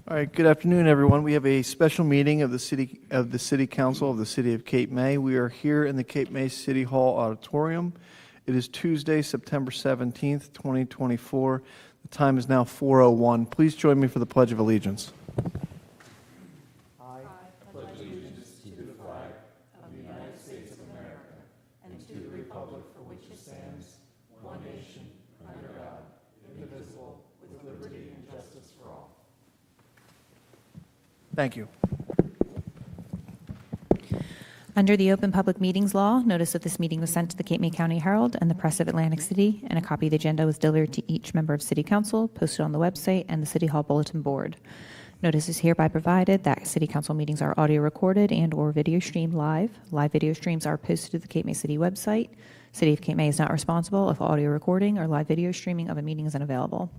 All right, good afternoon, everyone. We have a special meeting of the City Council of the City of Cape May. We are here in the Cape May City Hall Auditorium. It is Tuesday, September 17th, 2024. The time is now 4:01. Please join me for the Pledge of Allegiance. Thank you. Under the Open Public Meetings Law, notice of this meeting was sent to the Cape May County Herald and the Press of Atlantic City, and a copy of the agenda was delivered to each member of City Council, posted on the website and the City Hall Bulletin Board. Notice is hereby provided that City Council meetings are audio recorded and/or video streamed live. Live video streams are posted to the Cape May City website. City of Cape May is not responsible if audio recording or live video streaming of a meeting is unavailable.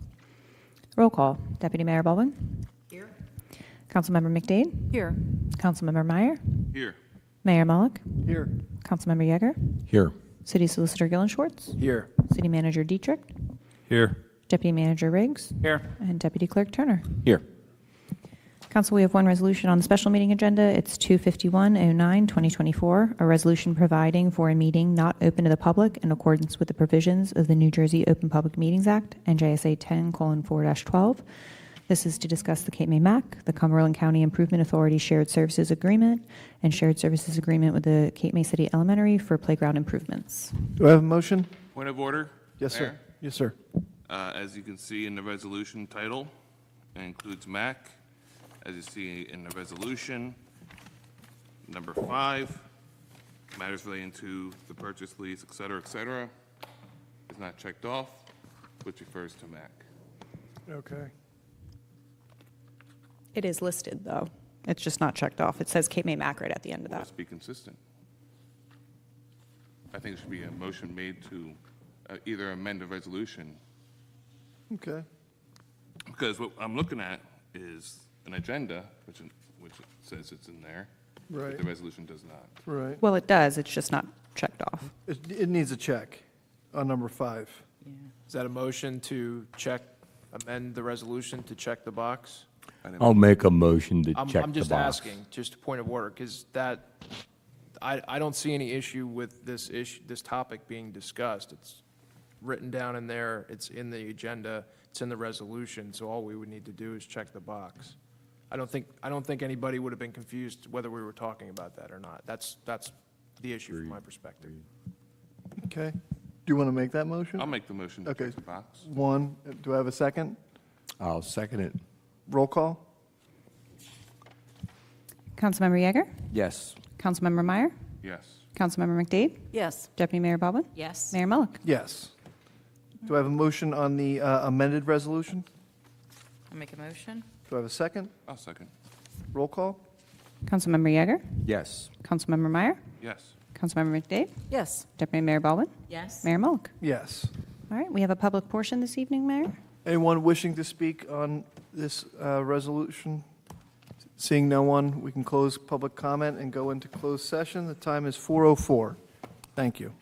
Roll call. Deputy Mayor Baldwin. Here. Councilmember McDade. Here. Councilmember Meyer. Here. Mayor Mullock. Here. Councilmember Yeager. Here. City Solicitor Gillen Schwartz. Here. City Manager Dietrich. Here. Deputy Manager Riggs. Here. And Deputy Clerk Turner. Here. Council, we have one resolution on the special meeting agenda. It's 25109-2024, a resolution providing for a meeting not open to the public in accordance with the provisions of the New Jersey Open Public Meetings Act, NJSA 10:4-12. This is to discuss the Cape May MAC, the Cumberland County Improvement Authority Shared Services Agreement, and Shared Services Agreement with the Cape May City Elementary for playground improvements. Do I have a motion? Point of order. Yes, sir. Mayor. Yes, sir. As you can see in the resolution title, it includes MAC. As you see in the resolution, number 5, matters relating to the purchase, lease, et cetera, is not checked off, which refers to MAC. Okay. It is listed, though. It's just not checked off. It says Cape May MAC right at the end of that. Let's be consistent. I think it should be a motion made to either amend the resolution, Okay. because what I'm looking at is an agenda, which says it's in there, Right. but the resolution does not. Right. Well, it does. It's just not checked off. It needs a check on number 5. Is that a motion to amend the resolution to check the box? I'll make a motion to check the box. I'm just asking, just a point of order, because I don't see any issue with this topic being discussed. It's written down in there, it's in the agenda, it's in the resolution, so all we would need to do is check the box. I don't think anybody would have been confused whether we were talking about that or not. That's the issue from my perspective. Okay. Do you want to make that motion? I'll make the motion to Okay. check the box. One. Do I have a second? I'll second it. Roll call? Councilmember Yeager. Yes. Councilmember Meyer. Yes. Councilmember McDade. Yes. Deputy Mayor Baldwin. Yes. Mayor Mullock. Yes. Do I have a motion on the amended resolution? I'll make a motion. Do I have a second? I'll second. Roll call? Councilmember Yeager. Yes. Councilmember Meyer. Yes. Councilmember McDade. Yes. Deputy Mayor Baldwin. Yes. Mayor Mullock. Yes. All right, we have a public portion this evening, Mayor. Anyone wishing to speak on this resolution? Seeing no one, we can close public comment and go into closed session. The time is 4:04. Thank you.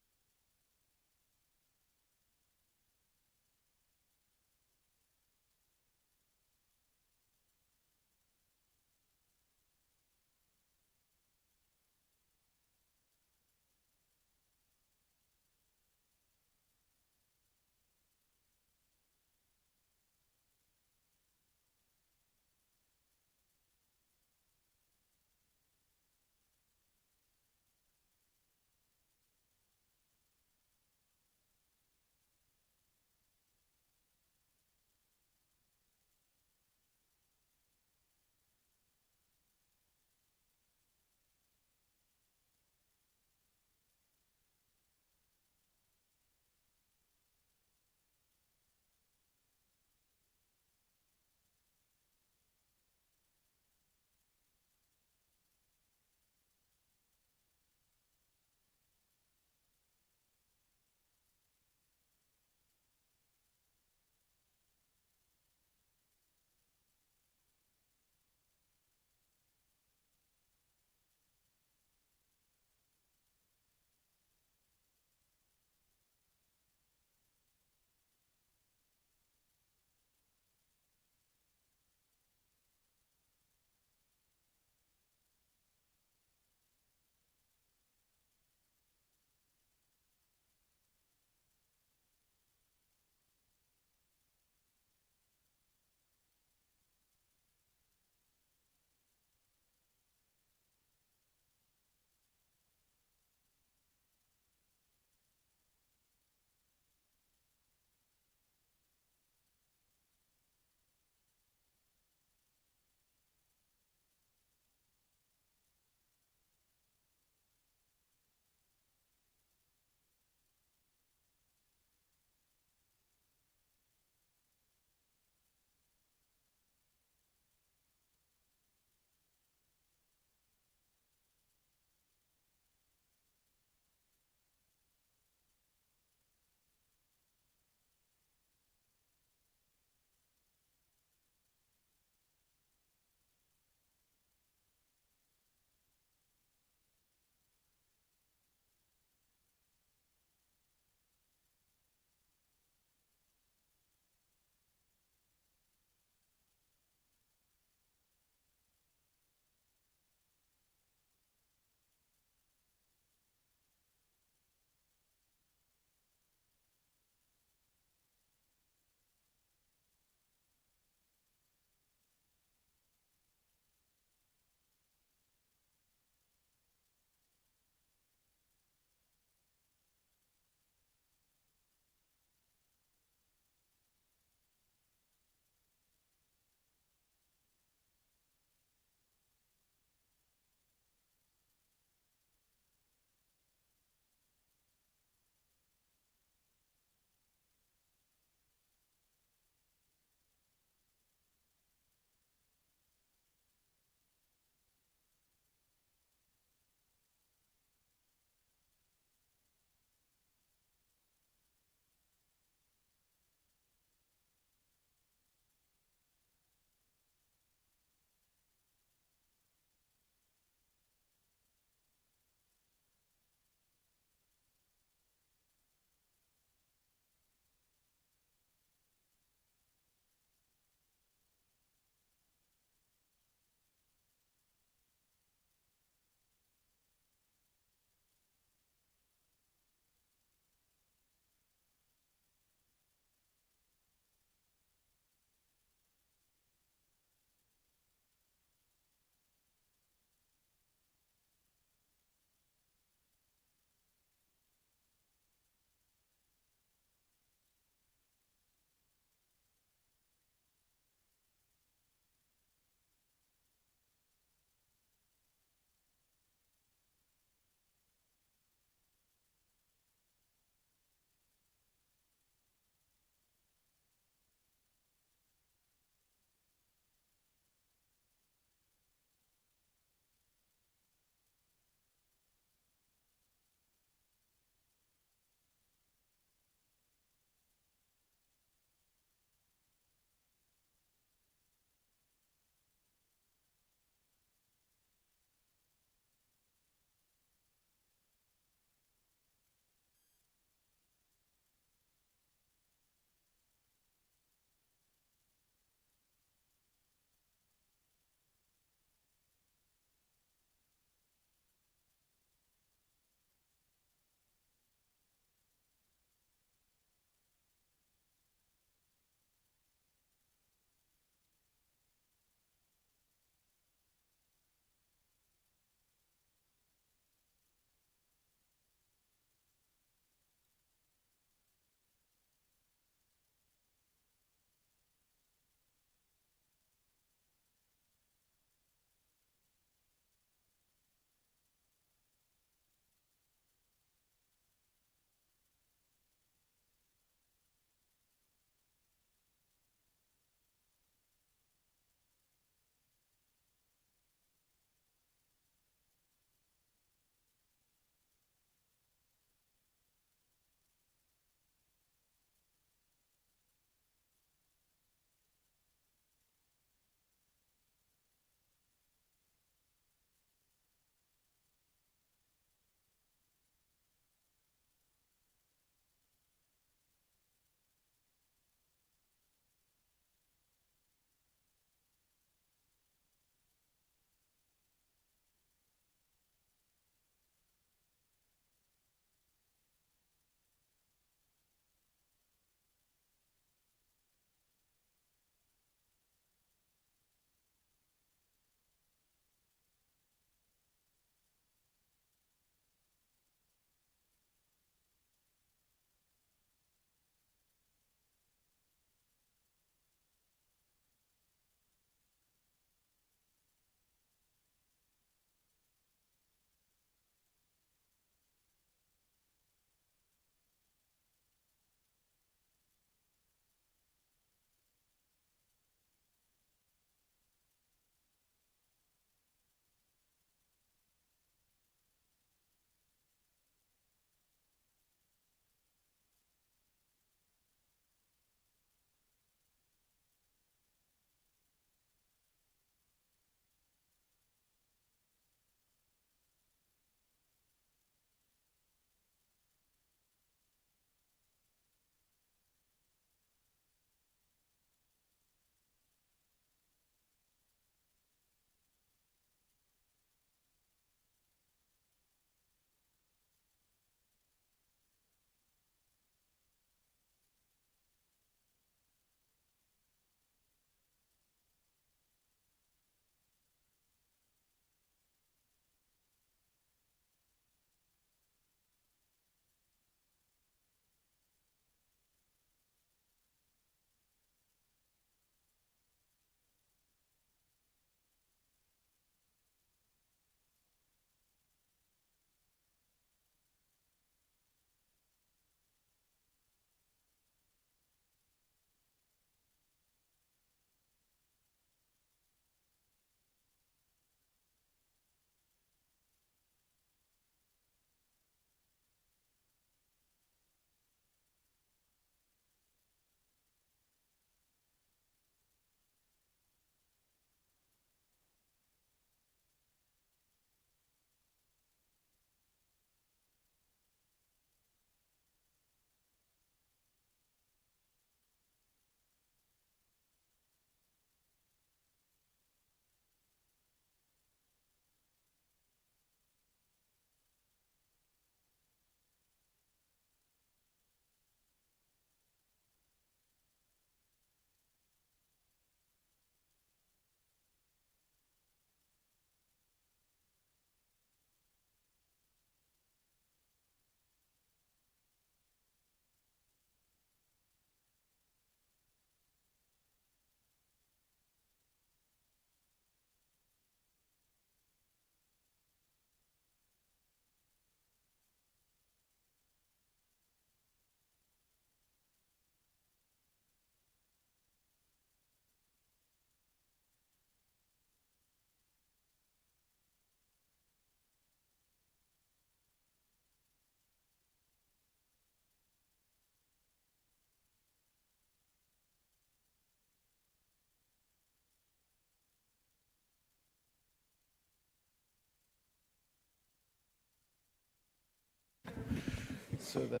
so that.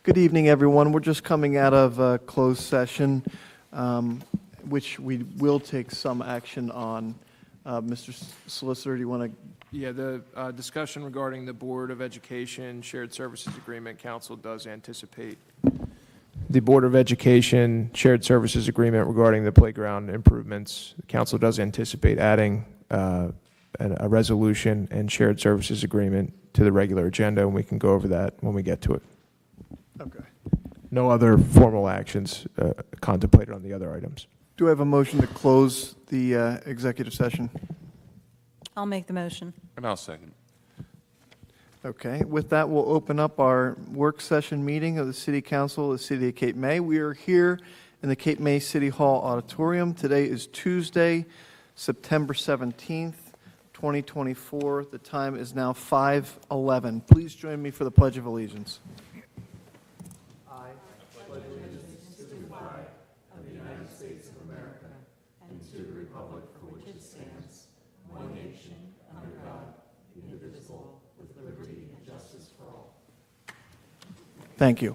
Good evening, everyone. We're just coming out of a closed session, which we will take some action on. Mr. Solicitor, do you want to? Yeah, the discussion regarding the Board of Education Shared Services Agreement, council does anticipate. The Board of Education Shared Services Agreement regarding the playground improvements, the council does anticipate adding a resolution and shared services agreement to the regular agenda, and we can go over that when we get to it. Okay. No other formal actions contemplated on the other items. Do I have a motion to close the executive session? I'll make the motion. And I'll second. Okay, with that, we'll open up our work session meeting of the City Council of the City of Cape May. We are here in the Cape May City Hall Auditorium. Today is Tuesday, September 17th, 2024. The time is now 5:11. Please join me for the Pledge of Allegiance. Thank you.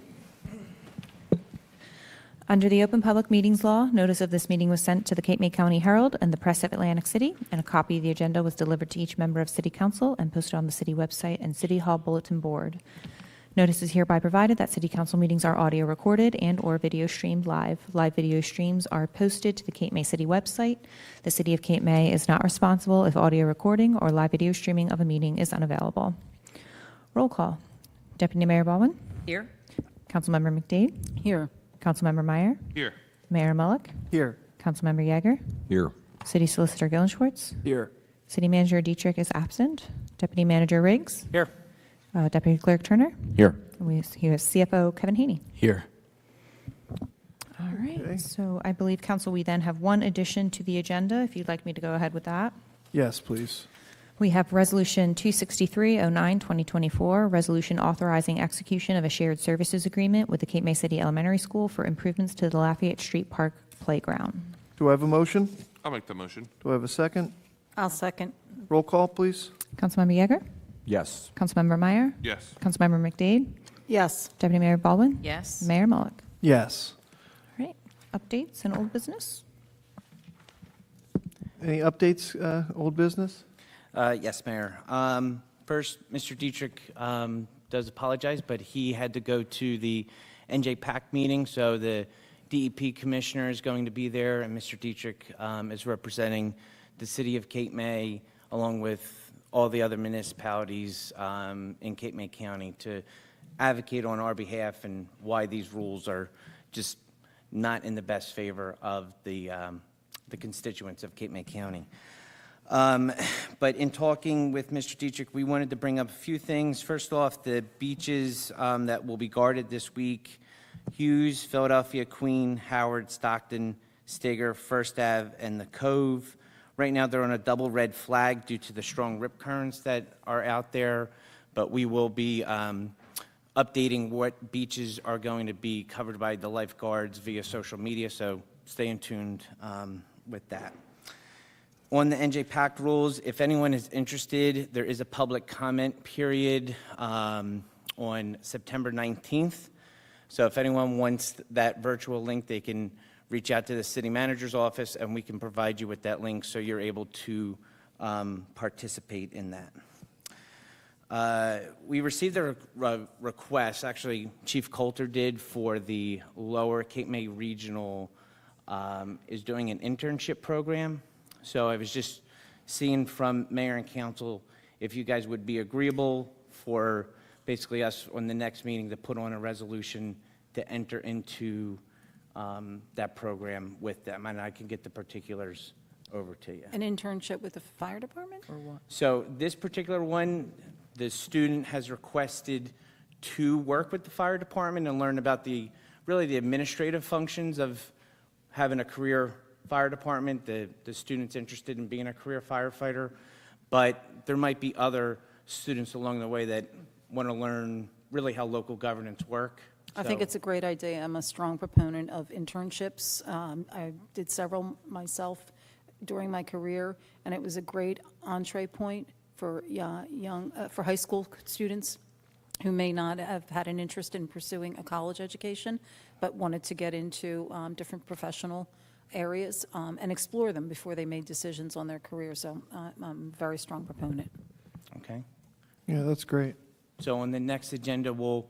Under the Open Public Meetings Law, notice of this meeting was sent to the Cape May County Herald and the Press of Atlantic City, and a copy of the agenda was delivered to each member of City Council and posted on the city website and City Hall Bulletin Board. Notice is hereby provided that City Council meetings are audio recorded and/or video streamed live. Live video streams are posted to the Cape May City website. The City of Cape May is not responsible if audio recording or live video streaming of a meeting is unavailable. Roll call. Deputy Mayor Baldwin. Here? Councilmember McDade. Here. Councilmember Meyer. Here. Mayor Mullick. Here. Councilmember Yeager. Here. City Solicitor Gillenschwartz. Here. City Manager Dietrich is absent. Deputy Manager Riggs. Here. Deputy Clerk Turner. Here. And we have CFO Kevin Haney. Here. All right. Okay. So I believe, Council, we then have one addition to the agenda, if you'd like me to go ahead with that. Yes, please. We have Resolution 26309, 2024, resolution authorizing execution of a shared services agreement with the Cape May City Elementary School for improvements to the Lafayette Street Park Playground. Do I have a motion? I'll make the motion. Do I have a second? I'll second. Roll call, please. Councilmember Yeager. Yes. Councilmember Meyer. Yes. Councilmember McDade. Yes. Deputy Mayor Baldwin. Yes. Mayor Mullick. Yes. All right. Updates and old business. Any updates, old business? Yes, Mayor. First, Mr. Dietrich does apologize, but he had to go to the NJPAC meeting, so the DEP commissioner is going to be there, and Mr. Dietrich is representing the city of Cape May, along with all the other municipalities in Cape May County, to advocate on our behalf and why these rules are just not in the best favor of the constituents of Cape May County. But in talking with Mr. Dietrich, we wanted to bring up a few things. First off, the beaches that will be guarded this week: Hughes, Philadelphia, Queen, Howard, Stockton, Steger, First Ave, and the Cove. Right now, they're on a double red flag due to the strong rip currents that are out there, but we will be updating what beaches are going to be covered by the lifeguards via social media, so stay tuned with that. On the NJPAC rules, if anyone is interested, there is a public comment period on September 19th. So if anyone wants that virtual link, they can reach out to the city manager's office and we can provide you with that link so you're able to participate in that. We received a request, actually Chief Coulter did, for the Lower Cape May Regional is doing an internship program. So I was just seeing from mayor and council if you guys would be agreeable for basically us on the next meeting to put on a resolution to enter into that program with them. And I can get the particulars over to you. An internship with the fire department or what? So this particular one, the student has requested to work with the fire department and learn about really the administrative functions of having a career fire department. The student's interested in being a career firefighter, but there might be other students along the way that want to learn really how local governance work. I think So- it's a great idea. I'm a strong proponent of internships. I did several myself during my career, and it was a great entree point for for high school students who may not have had an interest in pursuing a college education, but wanted to get into different professional areas and explore them before they made decisions on their career. So I'm a very strong proponent. Okay. Yeah, that's great. So on the next agenda, we'll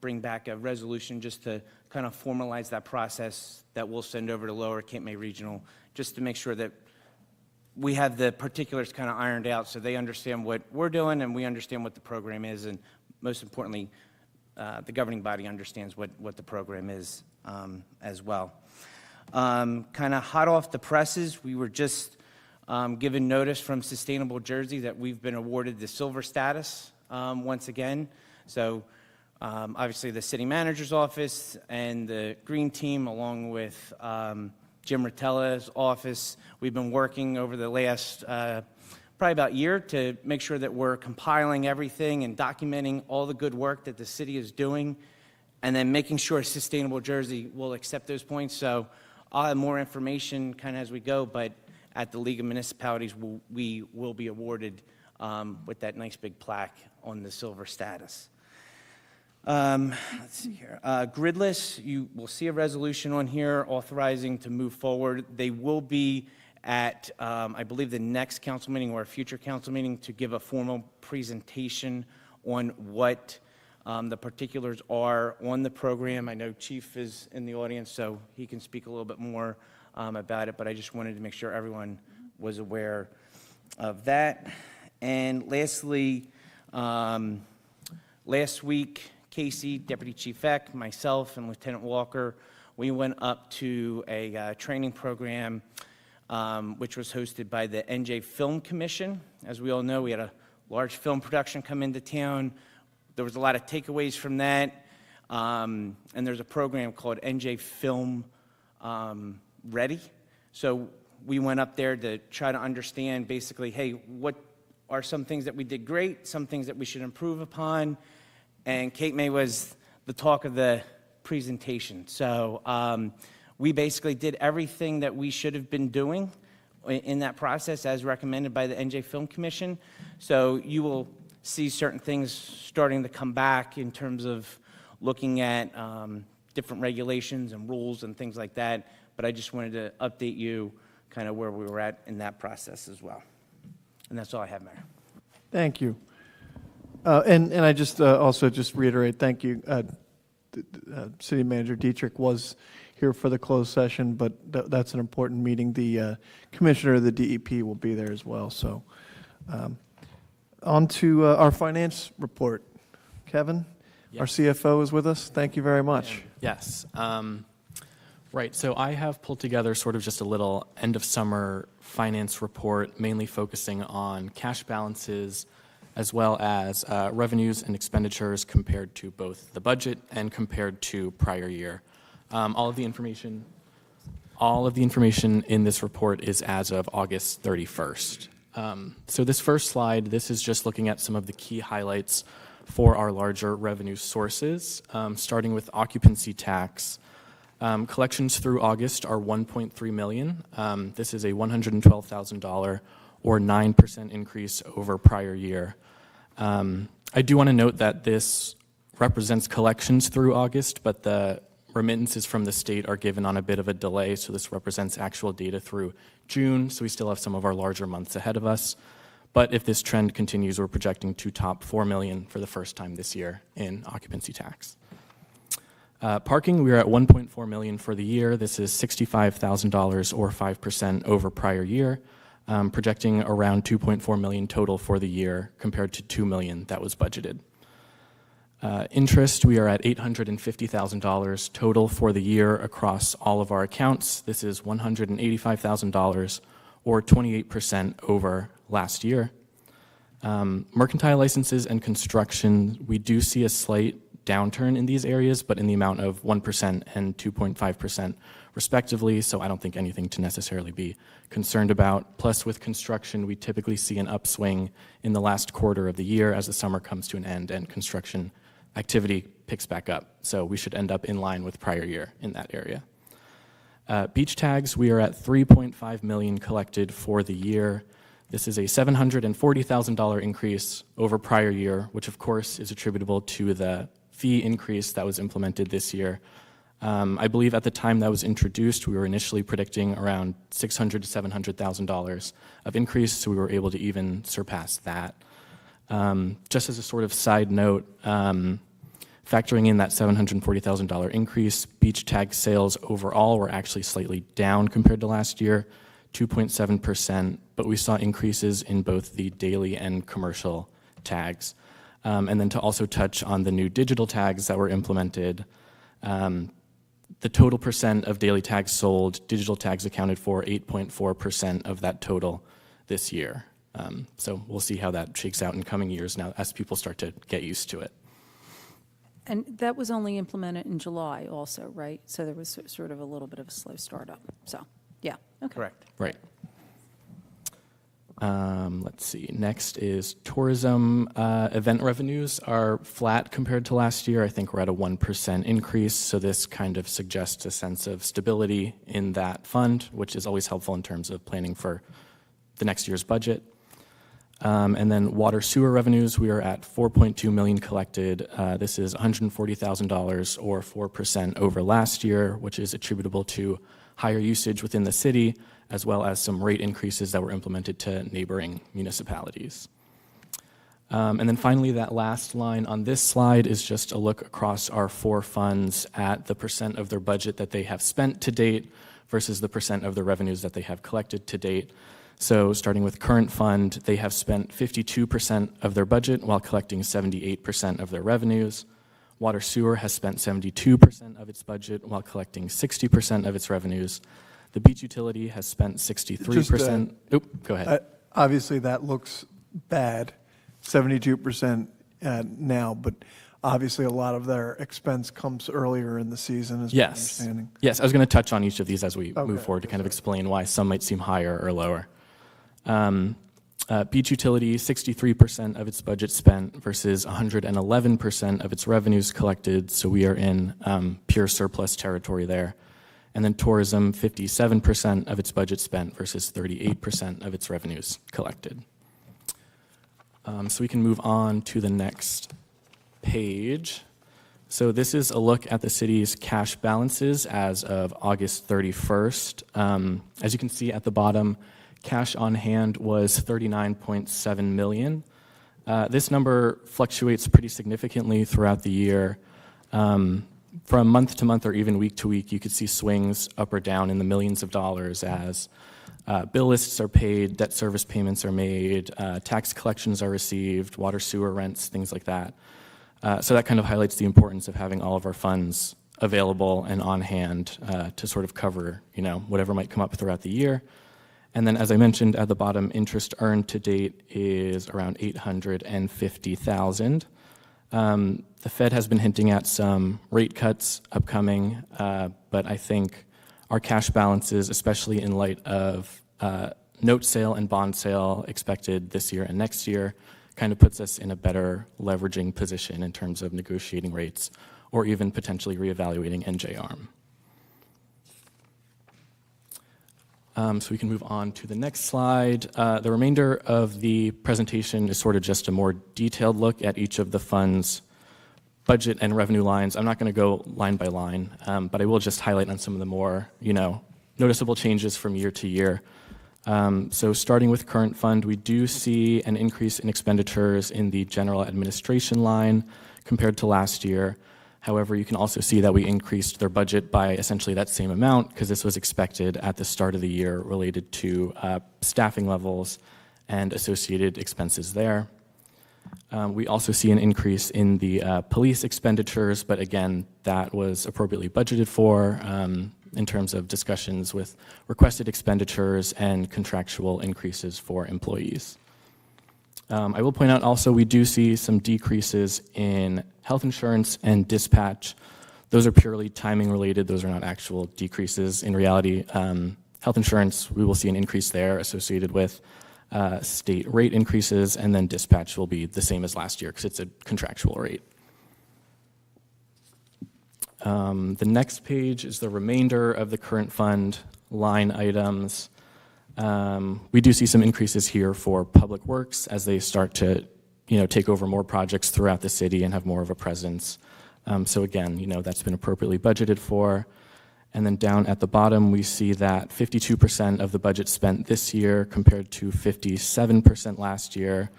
bring back a resolution just to kind of formalize that process that we'll send over to Lower Cape May Regional, just to make sure that we have the particulars kind of ironed out so they understand what we're doing and we understand what the program is, and most importantly, the governing body understands what the program is as well. Kind of hot off the presses, we were just given notice from Sustainable Jersey that we've been awarded the silver status once again. So obviously the city manager's office and the green team, along with Jim Rotella's office, we've been working over the last probably about a year to make sure that we're compiling everything and documenting all the good work that the city is doing, and then making sure Sustainable Jersey will accept those points. So I'll have more information kind of as we go, but at the League of Municipalities, we will be awarded with that nice big plaque on the silver status. Let's see here. Gridless, you will see a resolution on here authorizing to move forward. They will be at, I believe, the next council meeting or a future council meeting to give a formal presentation on what the particulars are on the program. I know Chief is in the audience, so he can speak a little bit more about it, but I just wanted to make sure everyone was aware of that. And lastly, last week, Casey, Deputy Chief Eck, myself, and Lieutenant Walker, we went up to a training program which was hosted by the NJ Film Commission. As we all know, we had a large film production come into town. There was a lot of takeaways from that, and there's a program called NJ Film Ready. So we went up there to try to understand basically, hey, what are some things that we did great, some things that we should improve upon, and Cape May was the talk of the presentation. So we basically did everything that we should have been doing in that process as recommended by the NJ Film Commission. So you will see certain things starting to come back in terms of looking at different regulations and rules and things like that. But I just wanted to update you kind of where we were at in that process as well. And that's all I have, Mayor. Thank you. And I just also just reiterate, thank you. City Manager Dietrich was here for the closed session, but that's an important meeting. The Commissioner of the DEP will be there as well. So on to our finance report. Kevin, our CFO is with us. Thank you very much. Yes. Right. So I have pulled together sort of just a little end of summer finance report, mainly focusing on cash balances as well as revenues and expenditures compared to both the budget and compared to prior year. All of the information in this report is as of August 31st. So this first slide, this is just looking at some of the key highlights for our larger revenue sources, starting with occupancy tax. Collections through August are $1.3 million. This is a $112,000 or 9% increase over prior year. I do want to note that this represents collections through August, but the remittances from the state are given on a bit of a delay, so this represents actual data through June, so we still have some of our larger months ahead of us. But if this trend continues, we're projecting to top $4 million for the first time this year in occupancy tax. Parking, we are at $1.4 million for the year. This is $65,000 or 5% over prior year. projecting around 2.4 million total for the year compared to 2 million that was budgeted. Interest, we are at $850,000 total for the year across all of our accounts. This is $185,000 or 28% over last year. Mercantile licenses and construction, we do see a slight downturn in these areas, but in the amount of 1% and 2.5% respectively, so I don't think anything to necessarily be concerned about. Plus, with construction, we typically see an upswing in the last quarter of the year as the summer comes to an end and construction activity picks back up. So we should end up in line with prior year in that area. Beach tags, we are at $3.5 million collected for the year. This is a $740,000 increase over prior year, which of course is attributable to the fee increase that was implemented this year. I believe at the time that was introduced, we were initially predicting around $600,000 to $700,000 of increase, so we were able to even surpass that. Just as a sort of side note, factoring in that $740,000 increase, beach tag sales overall were actually slightly down compared to last year, 2.7%, but we saw increases in both the daily and commercial tags. And then to also touch on the new digital tags that were implemented, the total percent of daily tags sold, digital tags accounted for 8.4% of that total this year. So we'll see how that shakes out in coming years now as people start to get used to it. And that was only implemented in July also, right? So there was sort of a little bit of a slow startup. So, yeah, okay. Correct. Right. Let's see. Next is tourism. Event revenues are flat compared to last year. I think we're at a 1% increase. So this kind of suggests a sense of stability in that fund, which is always helpful in terms of planning for the next year's budget. And then water sewer revenues, we are at 4.2 million collected. This is $140,000 or 4% over last year, which is attributable to higher usage within the city, as well as some rate increases that were implemented to neighboring municipalities. And then finally, that last line on this slide is just a look across our four funds at the percent of their budget that they have spent to date versus the percent of the revenues that they have collected to date. So starting with current fund, they have spent 52% of their budget while collecting 78% of their revenues. Water sewer has spent 72% of its budget while collecting 60% of its revenues. The beach utility has spent 63%. Go ahead. Obviously, that looks bad, 72% now, but obviously a lot of their expense comes earlier in the season, is my understanding. Yes, I was going to touch on each of these as we move Okay. forward to kind of explain why some might seem higher or lower. Beach utility, 63% of its budget spent versus 111% of its revenues collected, so we are in pure surplus territory there. And then tourism, 57% of its budget spent versus 38% of its revenues collected. So we can move on to the next page. So this is a look at the city's cash balances as of August 31st. As you can see at the bottom, cash on hand was $39.7 million. This number fluctuates pretty significantly throughout the year. From month to month or even week to week, you could see swings up or down in the millions of dollars as bill lists are paid, debt service payments are made, tax collections are received, water sewer rents, things like that. So that kind of highlights the importance of having all of our funds available and on hand to sort of cover, whatever might come up throughout the year. And then, as I mentioned at the bottom, interest earned to date is around $850,000. The Fed has been hinting at some rate cuts upcoming, but I think our cash balances, especially in light of note sale and bond sale expected this year and next year, kind of puts us in a better leveraging position in terms of negotiating rates or even potentially reevaluating NJARM. So we can move on to the next slide. The remainder of the presentation is sort of just a more detailed look at each of the funds' budget and revenue lines. I'm not going to go line by line, but I will just highlight on some of the more, noticeable changes from year to year. So starting with current fund, we do see an increase in expenditures in the general administration line compared to last year. However, you can also see that we increased their budget by essentially that same amount because this was expected at the start of the year related to staffing levels and associated expenses there. We also see an increase in the police expenditures, but again, that was appropriately budgeted for in terms of discussions with requested expenditures and contractual increases for employees. I will point out also we do see some decreases in health insurance and dispatch. Those are purely timing related. Those are not actual decreases. In reality, health insurance, we will see an increase there associated with state rate increases, and then dispatch will be the same as last year because it's a contractual rate. The next page is the remainder of the current fund line items. We do see some increases here for public works as they start to, take over more projects throughout the city and have more of a presence. So again, that's been appropriately budgeted for. And then down at the bottom, we see that 52% of the budget spent this year compared to 57% last year.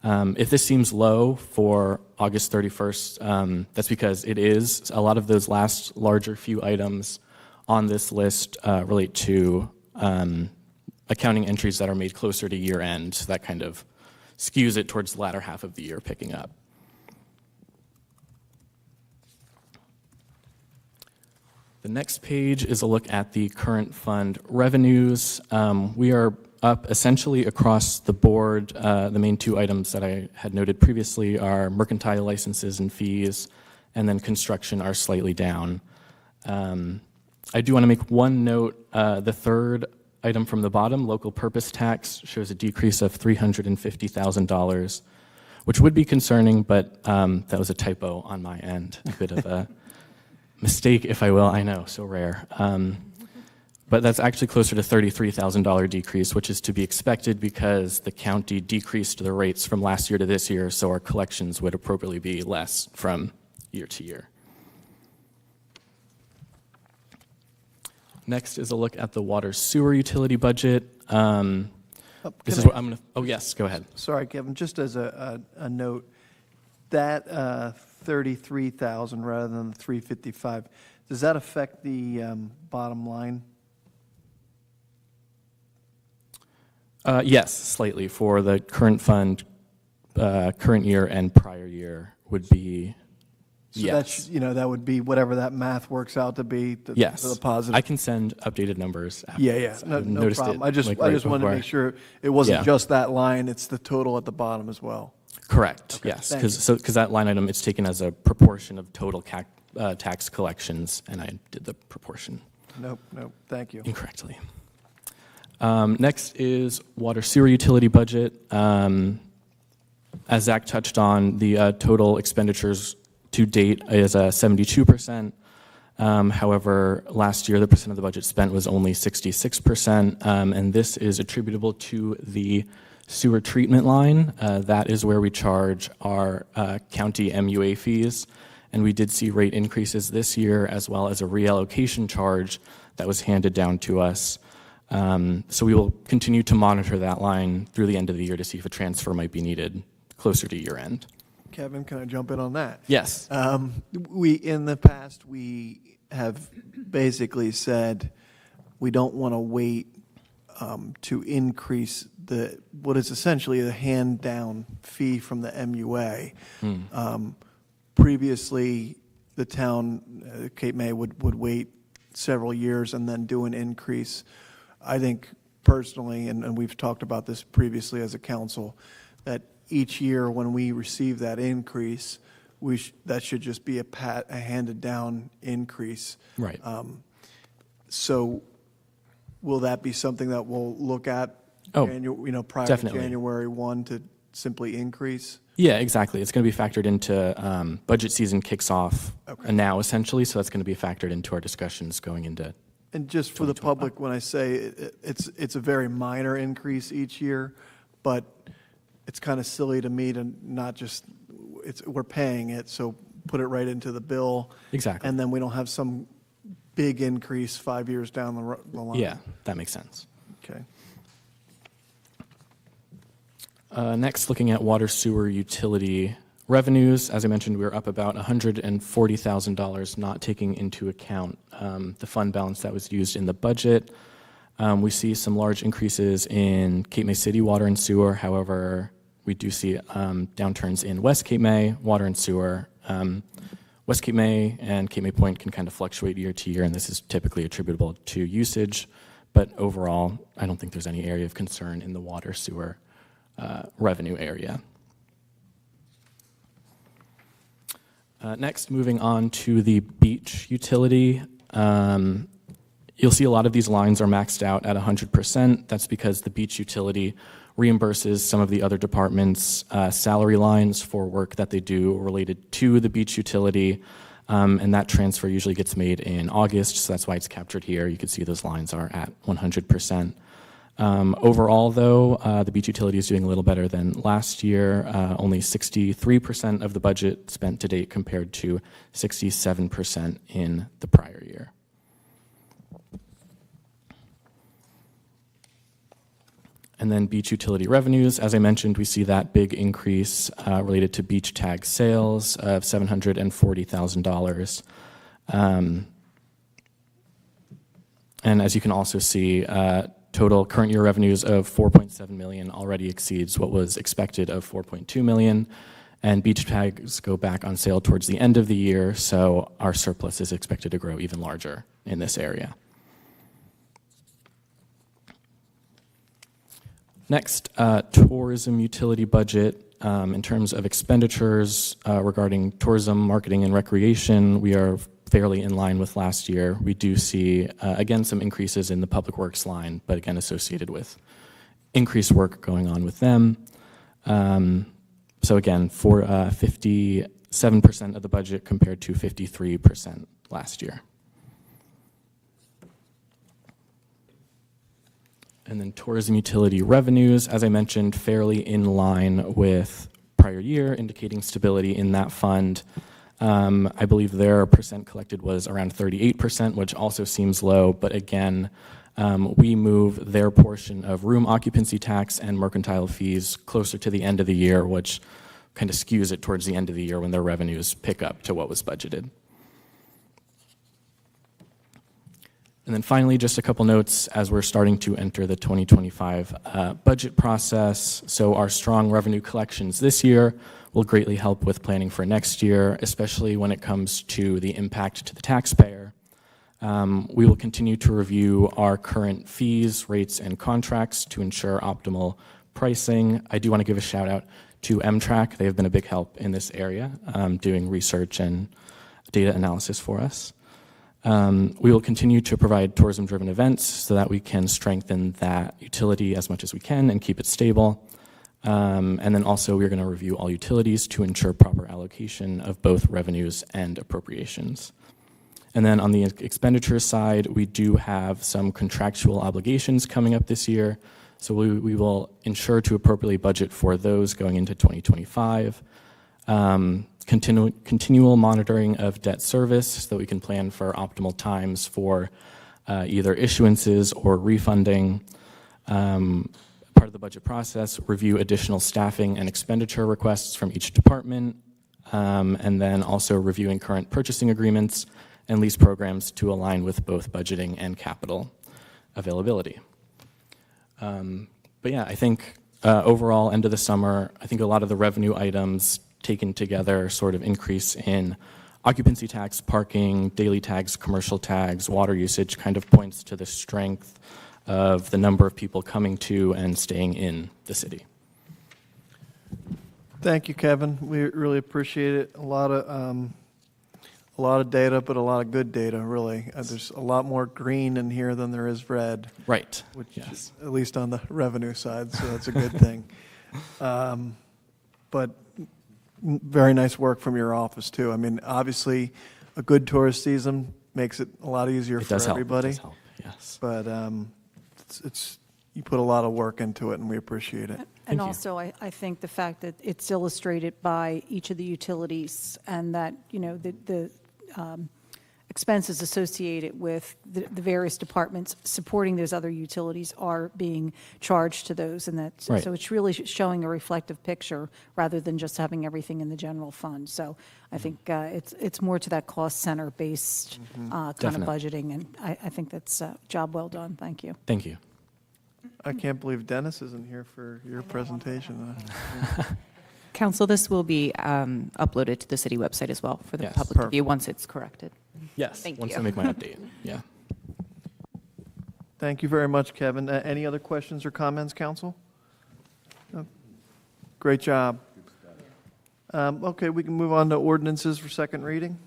If this seems low for August 31st, that's because it is. A lot of those last larger few items on this list relate to accounting entries that are made closer to year end. So that kind of skews it towards the latter half of the year picking up. The next page is a look at the current fund revenues. We are up essentially across the board. The main two items that I had noted previously are mercantile licenses and fees, and then construction are slightly down. I do want to make one note. The third item from the bottom, local purpose tax, shows a decrease of $350,000, which would be concerning, but that was a typo on my end. A bit of a mistake, if I will. I know, so rare. But that's actually closer to $33,000 decrease, which is to be expected because the county decreased the rates from last year to this year, so our collections would appropriately be less from year to year. Next is a look at the water sewer utility budget. This is what I'm going to, oh yes, go ahead. Sorry, Kevin, just as a note, that 33,000 rather than the 355, does that affect the bottom line? Yes, slightly for the current fund, current year and prior year would be, So yes. that's, that would be whatever that math works out to be, Yes. the positive. I can send updated numbers after. Yeah, this. no I noticed problem. it, I just like, right wanted to before. make sure it wasn't Yeah. just that line, it's the total at the bottom as well. Correct, yes, thank you. because that line item, it's taken as a proportion of total tax collections, and I did the proportion Nope, thank you. incorrectly. Next is water sewer utility budget. As Zach touched on, the total expenditures to date is 72%. However, last year, the percent of the budget spent was only 66%, and this is attributable to the sewer treatment line. That is where we charge our county MUA fees, and we did see rate increases this year as well as a reallocation charge that was handed down to us. So we will continue to monitor that line through the end of the year to see if a transfer might be needed closer to year end. Kevin, can I jump in on that? Yes. In the past, we have basically said we don't want to wait to increase what is essentially a hand-down fee from the MUA. Previously, the town, Cape May, would wait several years and then do an increase. I think personally, and we've talked about this previously as a council, that each year when we receive that increase, that should just be a handed-down increase. Right. So will that be something that we'll look at, Oh, prior definitely. to January 1 to simply increase? Yeah, exactly. It's going to be factored into budget season kicks off now, essentially, so that's going to be factored into our discussions going into. And just for the public, when I say it's a very minor increase each year, but it's kind of silly to me to not just, we're paying it, so put it right into the bill. Exactly. And then we don't have some big increase 5 years down the line. Yeah, that makes sense. Okay. Next, looking at water sewer utility Revenues, as I mentioned, we were up about $140,000, not taking into account the fund balance that was used in the budget. We see some large increases in Cape May City water and sewer. However, we do see downturns in West Cape May water and sewer. West Cape May and Cape May Point can kind of fluctuate year to year, and this is typically attributable to usage. But overall, I don't think there's any area of concern in the water sewer revenue area. Next, moving on to the beach utility. You'll see a lot of these lines are maxed out at 100%. That's because the beach utility reimburses some of the other departments' salary lines for work that they do related to the beach utility. And that transfer usually gets made in August, so that's why it's captured here. You can see those lines are at 100%. Overall, though, the beach utility is doing a little better than last year. Only 63% of the budget spent to date compared to 67% in the prior year. And then beach utility revenues, as I mentioned, we see that big increase related to beach tag sales of $740,000. And as you can also see, total current year revenues of $4.7 million already exceeds what was expected of $4.2 million. And beach tags go back on sale towards the end of the year, so our surplus is expected to grow even larger in this area. Next, tourism utility budget. In terms of expenditures regarding tourism, marketing, and recreation, we are fairly in line with last year. We do see, again, some increases in the public works line, but again, associated with increased work going on with them. So again, for 57% of the budget compared to 53% last year. And then tourism utility revenues, as I mentioned, fairly in line with prior year, indicating stability in that fund. I believe their percent collected was around 38%, which also seems low, but again, we move their portion of room occupancy tax and mercantile fees closer to the end of the year, which kind of skews it towards the end of the year when their revenues pick up to what was budgeted. And then finally, just a couple notes as we're starting to enter the 2025 budget process. So our strong revenue collections this year will greatly help with planning for next year, especially when it comes to the impact to the taxpayer. We will continue to review our current fees, rates, and contracts to ensure optimal pricing. I do want to give a shout out to MTRAC. They have been a big help in this area, doing research and data analysis for us. We will continue to provide tourism-driven events so that we can strengthen that utility as much as we can and keep it stable. And then also we're going to review all utilities to ensure proper allocation of both revenues and appropriations. And then on the expenditure side, we do have some contractual obligations coming up this year. So we will ensure to appropriately budget for those going into 2025. Continual monitoring of debt service so that we can plan for optimal times for either issuances or refunding. Part of the budget process, review additional staffing and expenditure requests from each department, and then also reviewing current purchasing agreements and lease programs to align with both budgeting and capital availability. But yeah, I think overall, end of the summer, I think a lot of the revenue items taken together, sort of increase in occupancy tax, parking, daily tags, commercial tags, water usage, kind of points to the strength of the number of people coming to and staying in the city. Thank you, Kevin. We really appreciate it. A lot of data, but a lot of good data, really. There's a lot more green in here than there is red. Right. Which Yes. is, at least on the revenue side, so that's a good thing. But very nice work from your office, too. I mean, obviously, a good tourist season makes it a lot easier It for does help. everybody. It does help. Yes. But you put a lot of work into it, and we appreciate it. And also, I think the fact that it's illustrated by each of the utilities and that, you know, expenses associated with the various departments supporting those other utilities are being charged to those, and that's, Right. so it's really showing a reflective picture rather than just having everything in the general fund. So I think it's more to that cost center based kind of Definite. budgeting, and I think that's a job well done. Thank you. Thank you. I can't believe Dennis isn't here for your presentation. Council, this will be uploaded to the city website as well for the Yes. public to Perfect. view once it's corrected. Yes, Thank once you. I make my update, yeah. Thank you very much, Kevin. Any other questions or comments, council? No? Great job. Okay, we can move on to ordinances for second reading.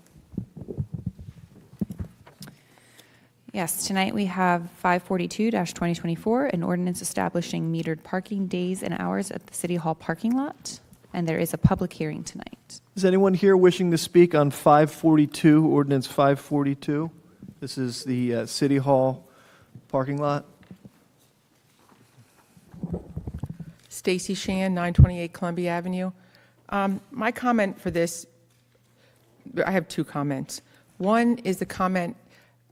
Yes, tonight we have 542-2024, an ordinance establishing metered parking days and hours at the City Hall parking lot, and there is a public hearing tonight. Is anyone here wishing to speak on 542, ordinance 542? This is the City Hall parking lot. Stacy Shan, 928 Columbia Avenue. My comment for this, I have two comments. One is the comment,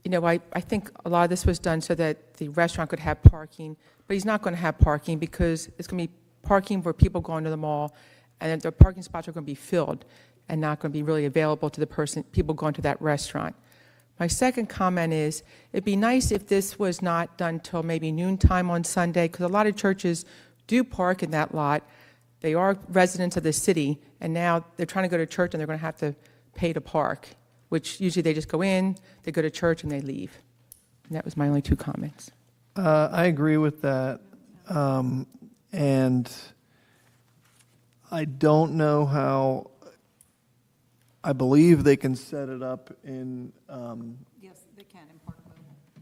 I think a lot of this was done so that the restaurant could have parking, but he's not going to have parking because it's going to be parking for people going to the mall, and the parking spots are going to be filled and not going to be really available to people going to that restaurant. My second comment is, it'd be nice if this was not done till maybe noontime on Sunday, because a lot of churches do park in that lot. They are residents of the city, and now they're trying to go to church, and they're going to have to pay to park, which usually they just go in, they go to church, and they leave. And that was my only two comments. I agree with that. And I don't know how, I believe they can set it up in, Yes, they can in Park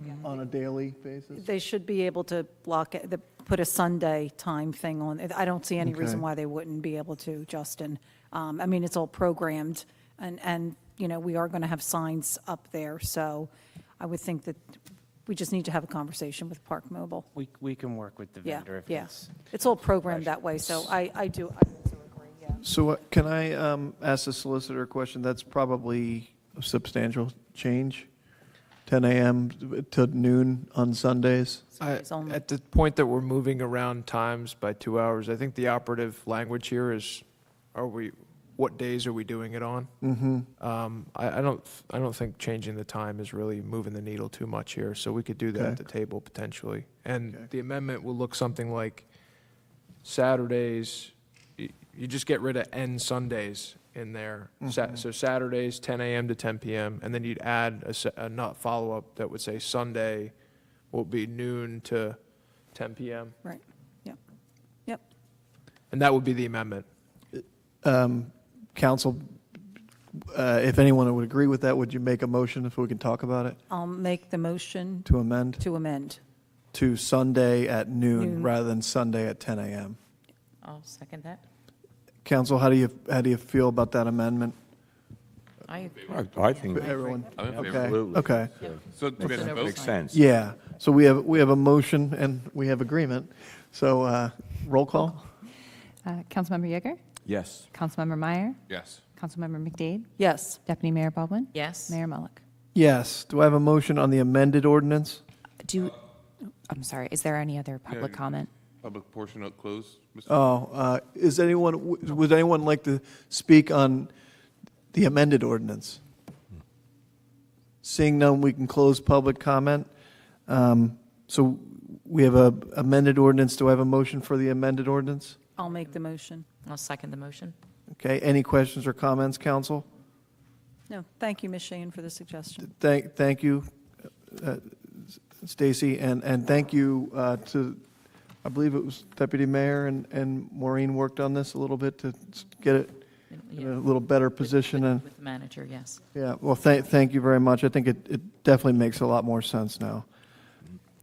Mobile. on a daily basis. They should be able to block it, put a Sunday time thing on. I don't see any reason Okay. why they wouldn't be able to, Justin. I mean, it's all programmed, and we are going to have signs up there, so I would think that we just need to have a conversation with Park Mobile. We can work with the Yeah, vendor if yeah. it's. It's all programmed that way, so I do agree, yeah. So can I ask the solicitor a question? That's probably a substantial change, 10 a.m. to noon on Sundays? Sundays only. At the point that we're moving around times by 2 hours, I think the operative language here is, what days are we doing it on? I don't think changing the time is really moving the needle too much here, so we could do that Okay. at the table potentially. And Okay. the amendment will look something like Saturdays, you just get rid of "and Sundays" in there. So Saturdays, 10 a.m. to 10 p.m., and then you'd add a not follow-up that would say Sunday will be noon to 10 p.m. Right, yep, yep. And that would be the amendment. Council, if anyone would agree with that, would you make a motion if we can talk about it, I'll make the motion to amend to amend. to Sunday at noon Noon. rather than Sunday at 10 a.m.? I'll second that. Council, how do you feel about that amendment? I I think Everyone? I'm in favor. absolutely. Okay. So do we have to vote? Makes sense. Yeah, so we have a motion and we have agreement. So roll call? Councilmember Yeager, Yes. Councilmember Meyer, Yes. Councilmember McDade, Yes, Deputy Mayor Baldwin, Yes. Mayor Mullick. Yes. Do I have a motion on the amended ordinance? I'm sorry, is there any other public Yeah. comment? Public portion of close. Mr. Oh, would anyone like to speak on the amended ordinance? Seeing none, we can close public comment. So we have a amended ordinance. Do I have a motion for the amended ordinance? I'll make the motion. I'll second the motion. Okay, any questions or comments, council? No, thank you, Ms. Shane, for the suggestion. Thank you, Stacy, and thank you to, I believe it was Deputy Mayor and Maureen worked on this a little bit to get it in a little better position. And With the manager, yes. yeah, well, thank you very much. I think it definitely makes a lot more sense now.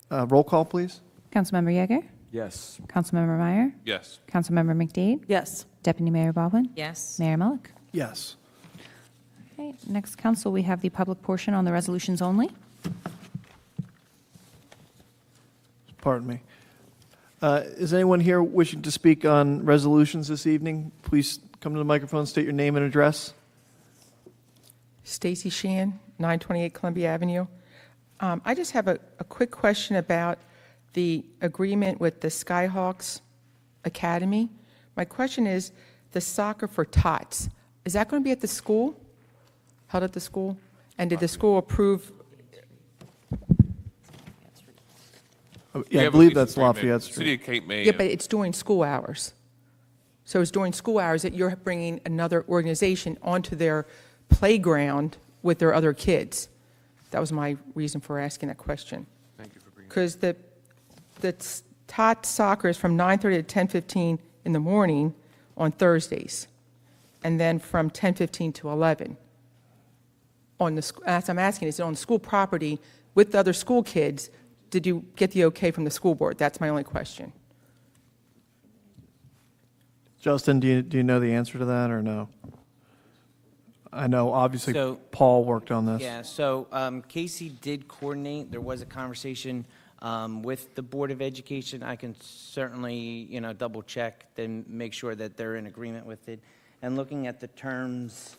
Roll call, please. Councilmember Yeager, Yes. Councilmember Meyer, Yes. Councilmember McDade, Yes, Deputy Mayor Baldwin, Yes. Mayor Mullick. Yes. Okay, next, council, we have the public portion on the resolutions only. Pardon me. Is anyone here wishing to speak on resolutions this evening? Please come to the microphone, state your name and address. Stacy Sheehan, 928 Columbia Avenue. I just have a quick question about the agreement with the Skyhawks Academy. My question is, the soccer for tots, is that going to be at the school, held at the school? And did the school approve? Yeah, We I have a believe lease that's agreement. Lafayette City Street. of Cape May. Yeah, but it's during school hours. So it's during school hours that you're bringing another organization onto their playground with their other kids. That was my reason for asking that question. Thank you for bringing Because the tot soccer is from 9:30 to 10:15 in the morning on Thursdays, and then from 10:15 to 11. As I'm asking, is it on school property with the other school kids? Did you get the okay from the school board? That's my only question. Justin, do you know the answer to that or no? I know, obviously, So- Paul worked on this. Yeah, so Casey did coordinate. There was a conversation with the Board of Education. I can certainly, double check, then make sure that they're in agreement with it. And looking at the terms,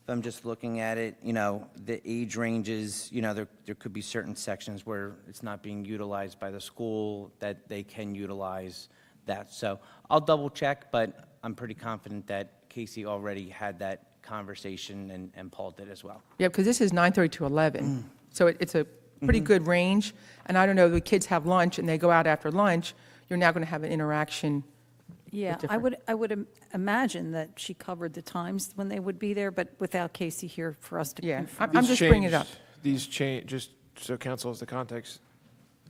if I'm just looking at it, the age ranges, there could be certain sections where it's not being utilized by the school that they can utilize that. So I'll double check, but I'm pretty confident that Casey already had that conversation and Paul did as well. Yeah, because this is 9:30 to 11, so it's a pretty good range. And I don't know, the kids have lunch and they go out after lunch, you're now going to have an interaction. Yeah, I would imagine that she covered the times when they would be there, but without Casey here for us to Yeah, confirm. I'm just bringing it up. These change, just so council has the context,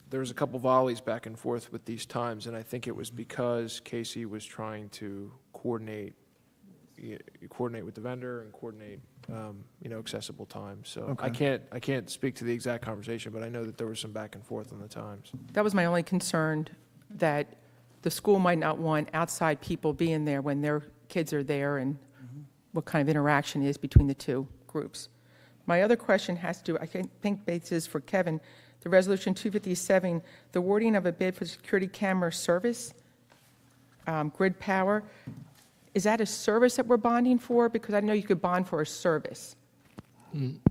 there was a couple volleys back and forth with these times, and I think it was because Casey was trying to coordinate with the vendor and coordinate, accessible times. So I can't speak to the exact conversation, but I know that there was some back and forth on the times. That was my only concern, that the school might not want outside people being there when their kids are there, and what kind of interaction is between the two groups. My other question has to, I think this is for Kevin, the Resolution 257, the wording of a bid for security camera service, grid power. Is that a service that we're bonding for? Because I know you could bond for a service.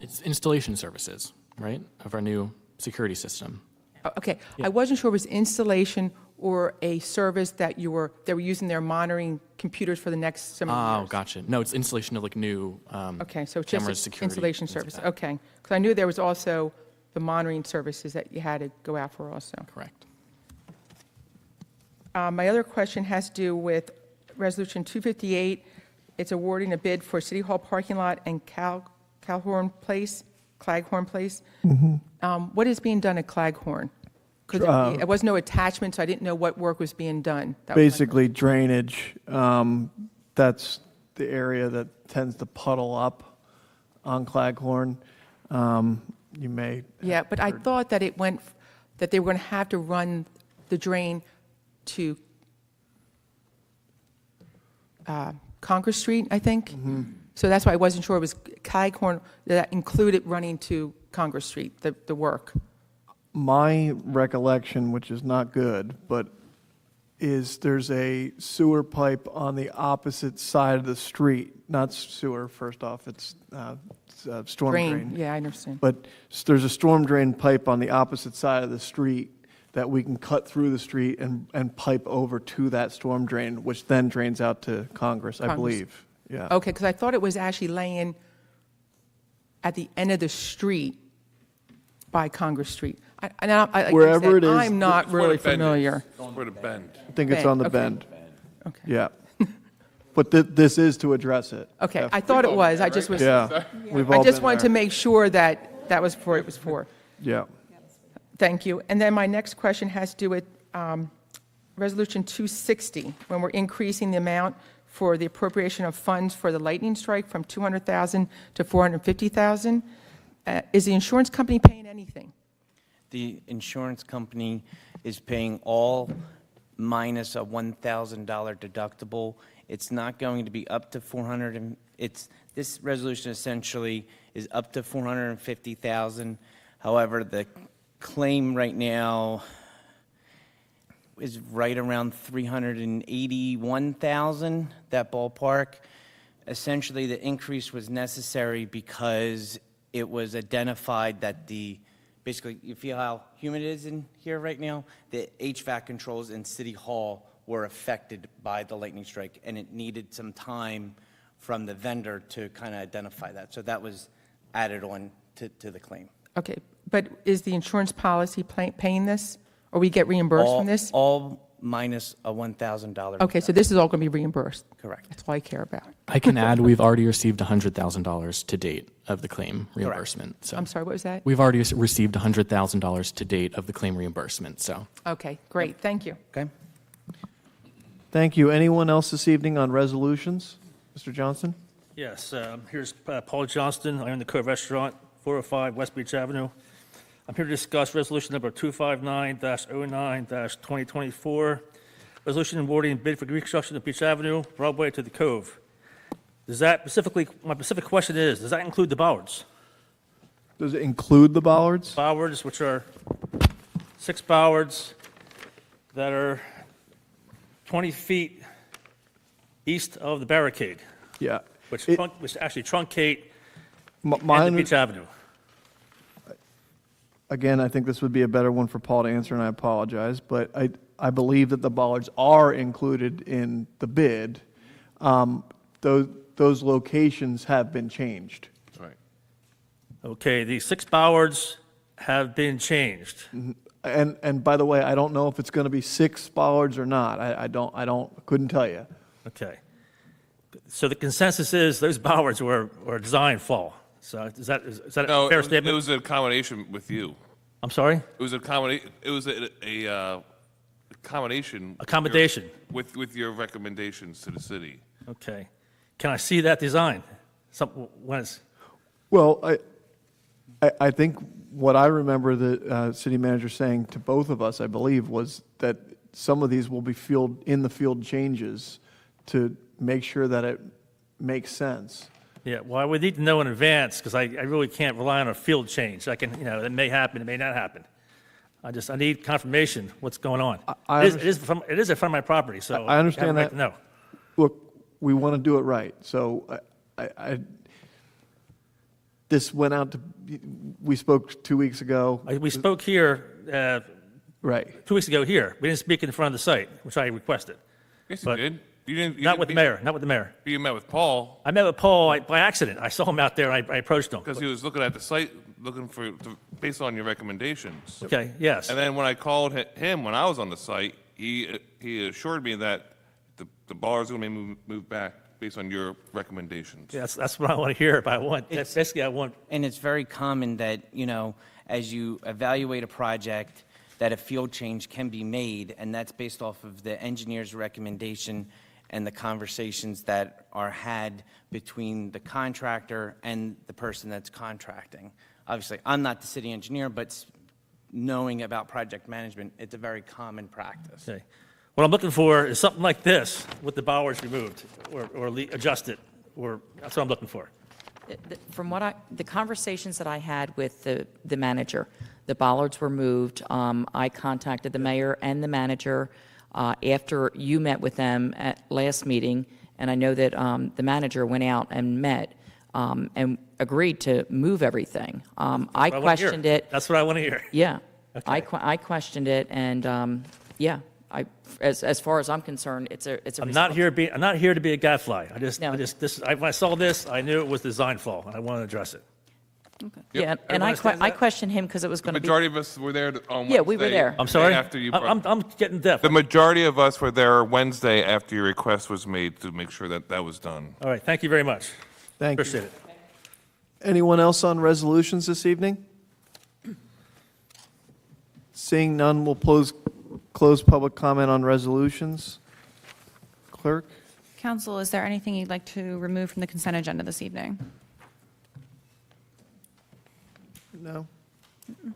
It's installation services, right, of our new security system. Okay, I wasn't sure if it was installation or a service that they were using their monitoring computers for the next several years. Oh, gotcha. No, it's installation of like new Okay, so it's cameras, just security, installation things like service, that. okay. Because I knew there was also the monitoring services that you had to go out for also. Correct. My other question has to do with Resolution 258. It's awarding a bid for City Hall parking lot and Claghorn Place. What is being done at Claghorn? Because there was no attachment, so I didn't know what work was being done. That was my Basically drainage, that's the area that tends to puddle up on Claghorn. You may. Yeah, but I thought that that they were going to have to run the drain to Congress Street, I think. So that's why I wasn't sure it was Claghorn that included running to Congress Street, the work. My recollection, which is not good, but is there's a sewer pipe on the opposite side of the street. Not sewer, first off, it's storm drain. Yeah, I understand. But there's a storm drain pipe on the opposite side of the street that we can cut through the street and pipe over to that storm drain, which then drains out to Congress, I Congress. believe. Yeah. Okay, because I thought it was actually laying at the end of the street by Congress Street. Like I Wherever said, it is, I'm not It's where really the bend familiar. is. It's where the bend. I think it's on the Okay. bend. Okay. Yeah. But this is to address it. Okay, I thought it was, I just was, Yeah. We've all I just been wanted to there. make sure that that was what it was for. Yeah. Thank you. And then my next question has to do with Resolution 260, when we're increasing the amount for the appropriation of funds for the lightning strike from $200,000 to $450,000. Is the insurance company paying anything? The insurance company is paying all minus a $1,000 deductible. It's not going to be up to this resolution essentially is up to $450,000. However, the claim right now is right around $381,000, that ballpark. essentially the increase was necessary because it was identified that basically, you feel how humid it is in here right now? The HVAC controls in City Hall were affected by the lightning strike, and it needed some time from the vendor to kind of identify that. So that was added on to the claim. Okay, but is the insurance policy paying this? Or we get reimbursed from this? All minus a $1,000. Okay, so this is all going to be reimbursed? Correct. That's all I care about. I can add, we've already received $100,000 to date of the claim reimbursement. So I'm sorry, what was that? we've already received $100,000 to date of the claim reimbursement, so. Okay, great, thank you. Okay? Thank you. Anyone else this evening on resolutions? Mr. Johnston? Yes, here's Paul Johnston. I own the Cove Restaurant, 405 West Beach Avenue. I'm here to discuss resolution number 259-09-2024, resolution awarding bid for reconstruction of Beach Avenue, Broadway to the Cove. Does that specifically, my specific question is, does that include the bollards? Does it include the bollards? Bollards, which are 6 bollards that are 20 feet east of the barricade, Yeah. which It- which actually truncate My at the under- Beach Avenue. Again, I think this would be a better one for Paul to answer, and I apologize, but I believe that the bollards are included in the bid. Those locations have been changed. That's right. Okay, the 6 bollards have been changed. And by the way, I don't know if it's going to be 6 bollards or not. Couldn't tell you. Okay. So the consensus is those bollards were designed fall. So is that No, a fair it statement? was an accommodation with you. I'm sorry? It was a combination. Accommodation. With your recommendations to the city. Okay. Can I see that design? When it's, Well, I think what I remember the city manager saying to both of us, I believe, was that some of these will be in-the-field changes to make sure that it makes sense. yeah, well, I would need to know in advance because I really can't rely on a field change. I can, it may happen, it may not happen. I need confirmation what's going on. It is in front of my property, so. I understand I have a right that. to know. Look, we want to do it right, so this went out to, we spoke 2 weeks ago. We spoke here Right. 2 weeks ago here. We didn't speak in front of the site, which I requested. Yes, you But did. You didn't. Not with the mayor, not with the mayor. You met with Paul I met with Paul by accident. I saw him out there and I approached him. because he was looking at the site, based on your recommendations. Okay, yes. And then when I called him when I was on the site, he assured me that the bars are going to be moved back based on your recommendations. Yeah, that's what I want to hear, but basically I want, And it's very common that, as you evaluate a project, that a field change can be made, and that's based off of the engineer's recommendation and the conversations that are had between the contractor and the person that's contracting. Obviously, I'm not the city engineer, but knowing about project management, it's a very common practice. okay. What I'm looking for is something like this with the bollards removed or adjusted, or that's what I'm looking for. From the conversations that I had with the manager, the bollards were moved. I contacted the mayor and the manager after you met with them at last meeting, and I know that the manager went out and met and agreed to move everything. I What I wanna hear. questioned it. That's what I want to hear. Yeah. Okay. I questioned it, and yeah, as far as I'm concerned, it's a I'm not here to be a gadfly. No. When I saw this, I knew it was design flaw, and I want to address it. Yeah, and Everyone understands I that? questioned him because it was The going to be. majority of us were there on Wednesday. Yeah, we were there. I'm sorry? After you. I'm getting deaf. The majority of us were there Wednesday after your request was made to make sure that was done. All right, thank you very much. Thank you. Appreciate it. Anyone else on resolutions this evening? Seeing none, we'll close public comment on resolutions. Clerk? Council, is there anything you'd like to remove from the consent agenda this evening? No?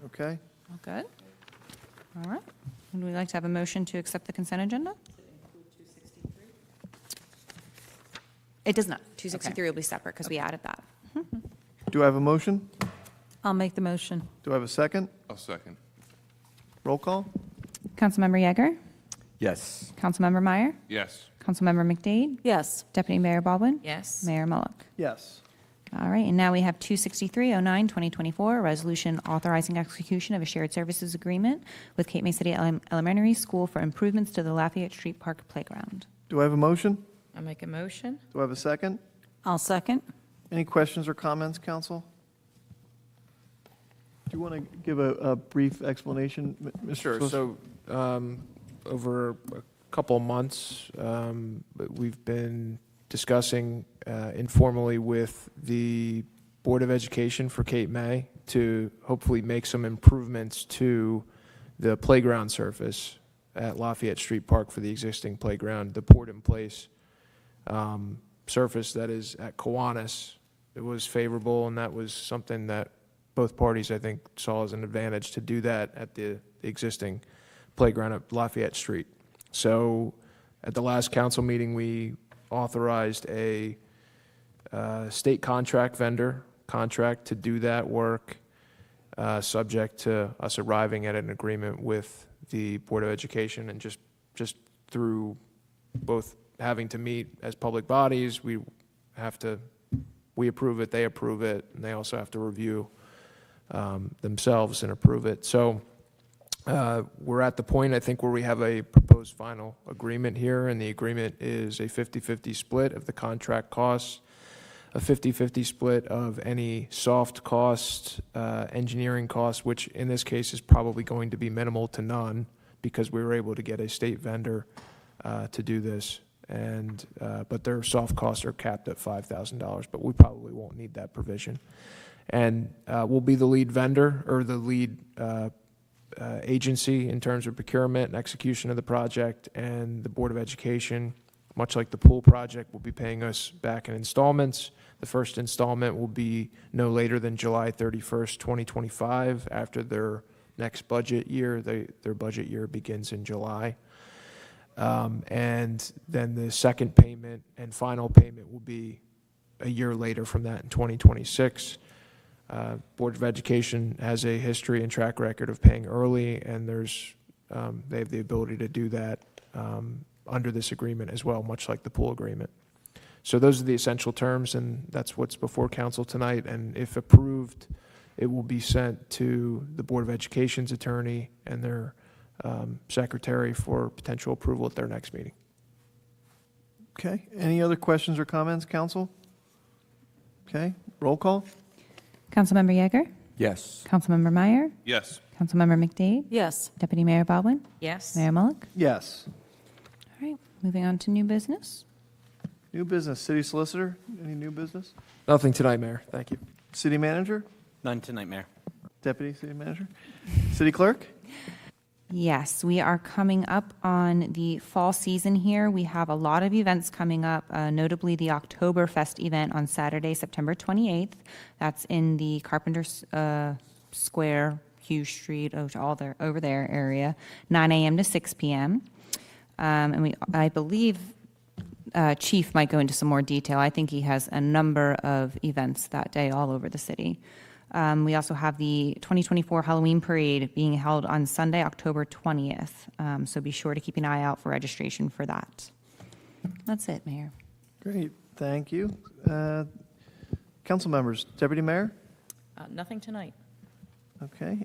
Okay. All good? All right. Would we like to have a motion to accept the consent agenda? It does not. 263 will be separate because we added that. Do I have a motion? I'll make the motion. Do I have a second? I'll second. Roll call? Councilmember Yeager? Yes. Councilmember Meyer, Yes. Councilmember McDade, Yes. Deputy Mayor Baldwin, Yes. Mayor Mullock. Yes. All right, and now we have 26309, 2024, a resolution authorizing execution of a shared services agreement with Cape May City Elementary School for improvements to the Lafayette Street Park Playground. Do I have a motion? I make a motion? Do I have a second? I'll second. Any questions or comments, council? Do you want to give a brief explanation, Mr. Sure. Swift? So, over a couple of months, we've been discussing informally with the Board of Education for Cape May to hopefully make some improvements to the playground surface at Lafayette Street Park for the existing playground, the poured-in-place surface that is at Kiwanis. It was favorable, and that was something that both parties, I think, saw as an advantage to do that at the existing playground at Lafayette Street. So at the last council meeting, we authorized a state contract vendor contract to do that work, subject to us arriving at an agreement with the Board of Education, and just through both having to meet as public bodies, we approve it, they approve it, and they also have to review themselves and approve it. So we're at the point, I think, where we have a proposed final agreement here, and the agreement is a 50-50 split of the contract costs, a 50-50 split of any soft cost, engineering costs, which in this case is probably going to be minimal to none, because we were able to get a state vendor to do this. And but their soft costs are capped at $5,000, but we probably won't need that provision. And we'll be the lead vendor, or the lead agency in terms of procurement and execution of the project, and the Board of Education, much like the pool project, will be paying us back in installments. The first installment will be no later than July 31st, 2025, after their next budget year. Their budget year begins in July. And then the second payment and final payment will be a year later from that in 2026. Board of Education has a history and track record of paying early, and they have the ability to do that under this agreement as well, much like the pool agreement. So those are the essential terms, and that's what's before council tonight. And if approved, it will be sent to the Board of Education's attorney and their secretary for potential approval at their next meeting. Okay, any other questions or comments, council? Okay, roll call? Councilmember Yeager, Yes. Councilmember Meyer, Yes. Councilmember McDade, Yes. Deputy Mayor Baldwin, Yes. Mayor Mullock. Yes. All right, moving on to new business. New business, city solicitor, any new business? Nothing tonight, Mayor. Thank you. City manager, None tonight, Mayor. deputy city manager, city clerk? Yes, we are coming up on the fall season here. We have a lot of events coming up, notably the Oktoberfest event on Saturday, September 28th. That's in the Carpenter Square, Hughes Street, over there area, 9 a.m. to 6 p.m. And I believe Chief might go into some more detail. I think he has a number of events that day all over the city. We also have the 2024 Halloween Parade being held on Sunday, October 20th. So be sure to keep an eye out for registration for that. That's it, Mayor. Great, thank you. Council members, deputy mayor? Nothing tonight. Okay,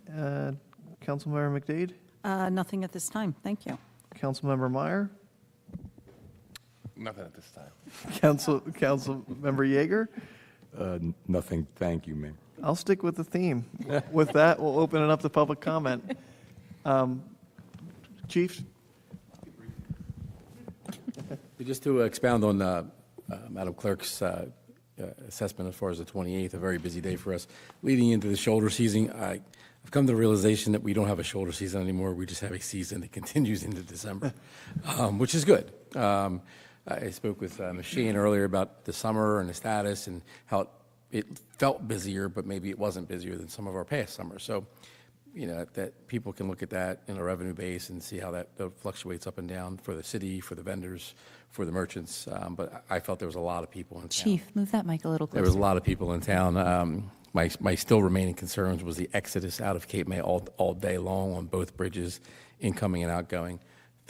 Councilmember McDade? Nothing at this time. Thank you. Councilmember Meyer? Nothing at this time. Councilmember Yeager? Nothing, thank you, Mayor. I'll stick with the theme. With that, we'll open it up to public comment. Chief? Just to expound on Madam Clerk's assessment as far as the 28th, a very busy day for us. Leading into the shoulder season, I've come to the realization that we don't have a shoulder season anymore. We just have a season that continues into December, which is good. I spoke with Ms. Sheehan earlier about the summer and the status and how it felt busier, but maybe it wasn't busier than some of our past summers. So, you know, that people can look at that in a revenue base and see how that fluctuates up and down for the city, for the vendors, for the merchants. But I felt there was a lot of people in town. Chief, move that mic a little closer. There was a lot of people in town. My still remaining concerns was the exodus out of Cape May all day long on both bridges, incoming and outgoing.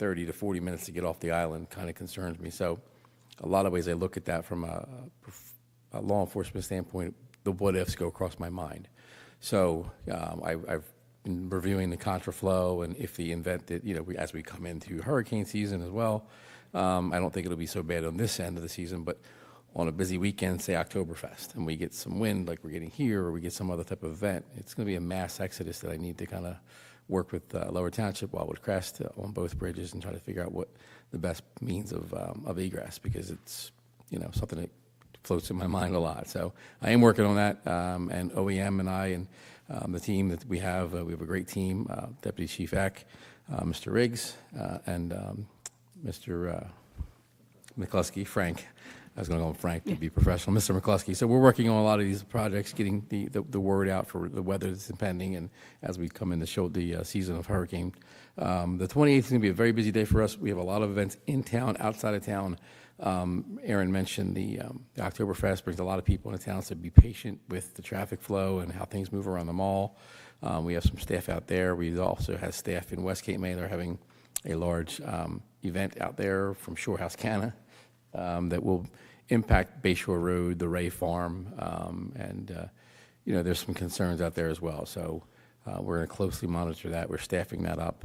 30 to 40 minutes to get off the island kind of concerns me. So a lot of ways I look at that from a law enforcement standpoint, the what ifs go across my mind. So I've been reviewing the contraflow, and if the event that, as we come into hurricane season as well, I don't think it'll be so bad on this end of the season, but on a busy weekend, say Oktoberfest, and we get some wind like we're getting here, or we get some other type of event, it's going to be a mass exodus that I need to kind of work with Lower Township, Wildwood Crest on both bridges and try to figure out what the best means of egress, because it's, something that floats in my mind a lot. So I am working on that, and OEM and I and the team that we have a great team, Deputy Chief Eck, Mr. Riggs, and Mr. McCluskey, Frank. I was going to call him Frank to be professional, Mr. McCluskey. So we're working on a lot of these projects, getting the word out for the weather that's impending, and as we come in the season of hurricane. The 28th is going to be a very busy day for us. We have a lot of events in town, outside of town. Aaron mentioned the Oktoberfest brings a lot of people into town, so be patient with the traffic flow and how things move around the mall. We have some staff out there. We also have staff in West Cape May. They're having a large event out there from Shorehouse Canna that will impact Bayshore Road, the Ray Farm, and there's some concerns out there as well. So we're going to closely monitor that. We're staffing that up.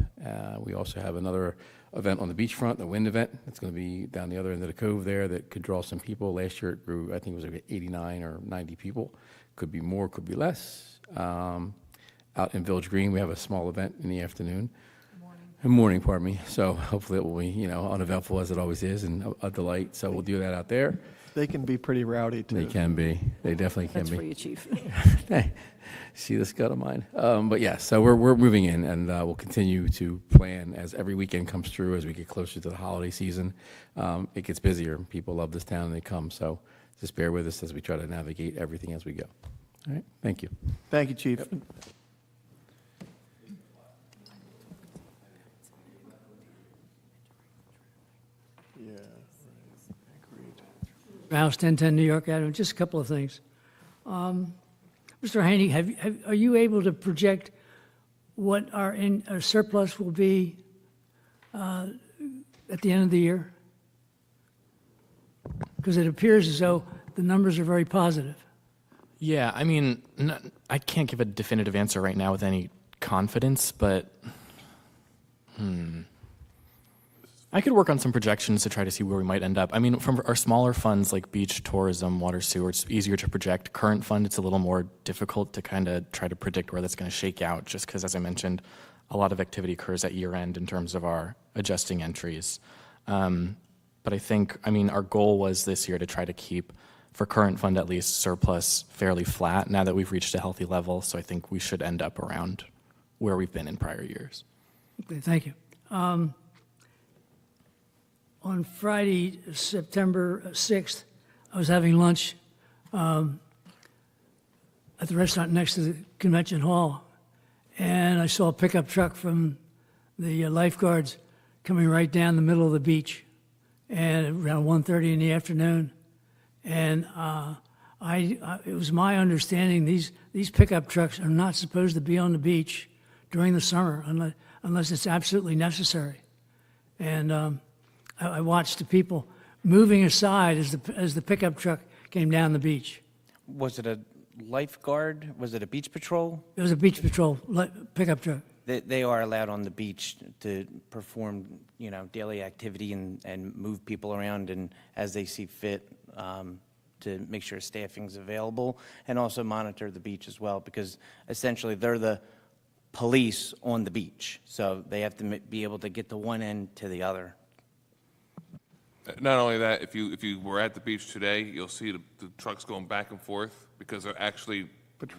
We also have another event on the beachfront, the wind event. It's going to be down the other end of the cove there that could draw some people. Last year it grew, I think it was like 89 or 90 people. Could be more, could be less. Out in Village Green, we have a small event in the afternoon. Morning, pardon me. So hopefully it will be, uneventful as it always is, and a delight. So we'll do that out there. They can be pretty rowdy, too. They can be. They definitely can That's be. for you, Chief. Hey, see this gut of mine. But yeah, so we're moving in, and we'll continue to plan as every weekend comes through, as we get closer to the holiday season. It gets busier. People love this town, and they come. So just bear with us as we try to navigate everything as we go. All right. Thank you. Thank you, Chief. House 1010 New York Avenue. Just a couple of things. Mr. Haney, are you able to project what our surplus will be at the end of the year? Because it appears as though the numbers are very positive. Yeah, I mean, I can't give a definitive answer right now with any confidence, but I could work on some projections to try to see where we might end up. I mean, from our smaller funds like beach, tourism, water, sewer, it's easier to project. Current fund, it's a little more difficult to kind of try to predict where that's going to shake out, just because, as I mentioned, a lot of activity occurs at year end in terms of our adjusting entries. But I think, our goal was this year to try to keep, for current fund at least, surplus fairly flat now that we've reached a healthy level. So I think we should end up around where we've been in prior years. Okay, thank you. On Friday, September 6th, I was having lunch at the restaurant next to the convention hall, and I saw a pickup truck from the lifeguards coming right down the middle of the beach, and around 1:30 in the afternoon. And it was my understanding these pickup trucks are not supposed to be on the beach during the summer unless it's absolutely necessary. And I watched the people moving aside as the pickup truck came down the beach. Was it a lifeguard? Was it a beach patrol? It was a beach patrol pickup truck. They are allowed on the beach to perform, daily activity and move people around and as they see fit, to make sure staffing's available, and also monitor the beach as well, because essentially they're the police on the beach. So they have to be able to get to one end to the other. Not only that, if you were at the beach today, you'll see the trucks going back and forth because they're actually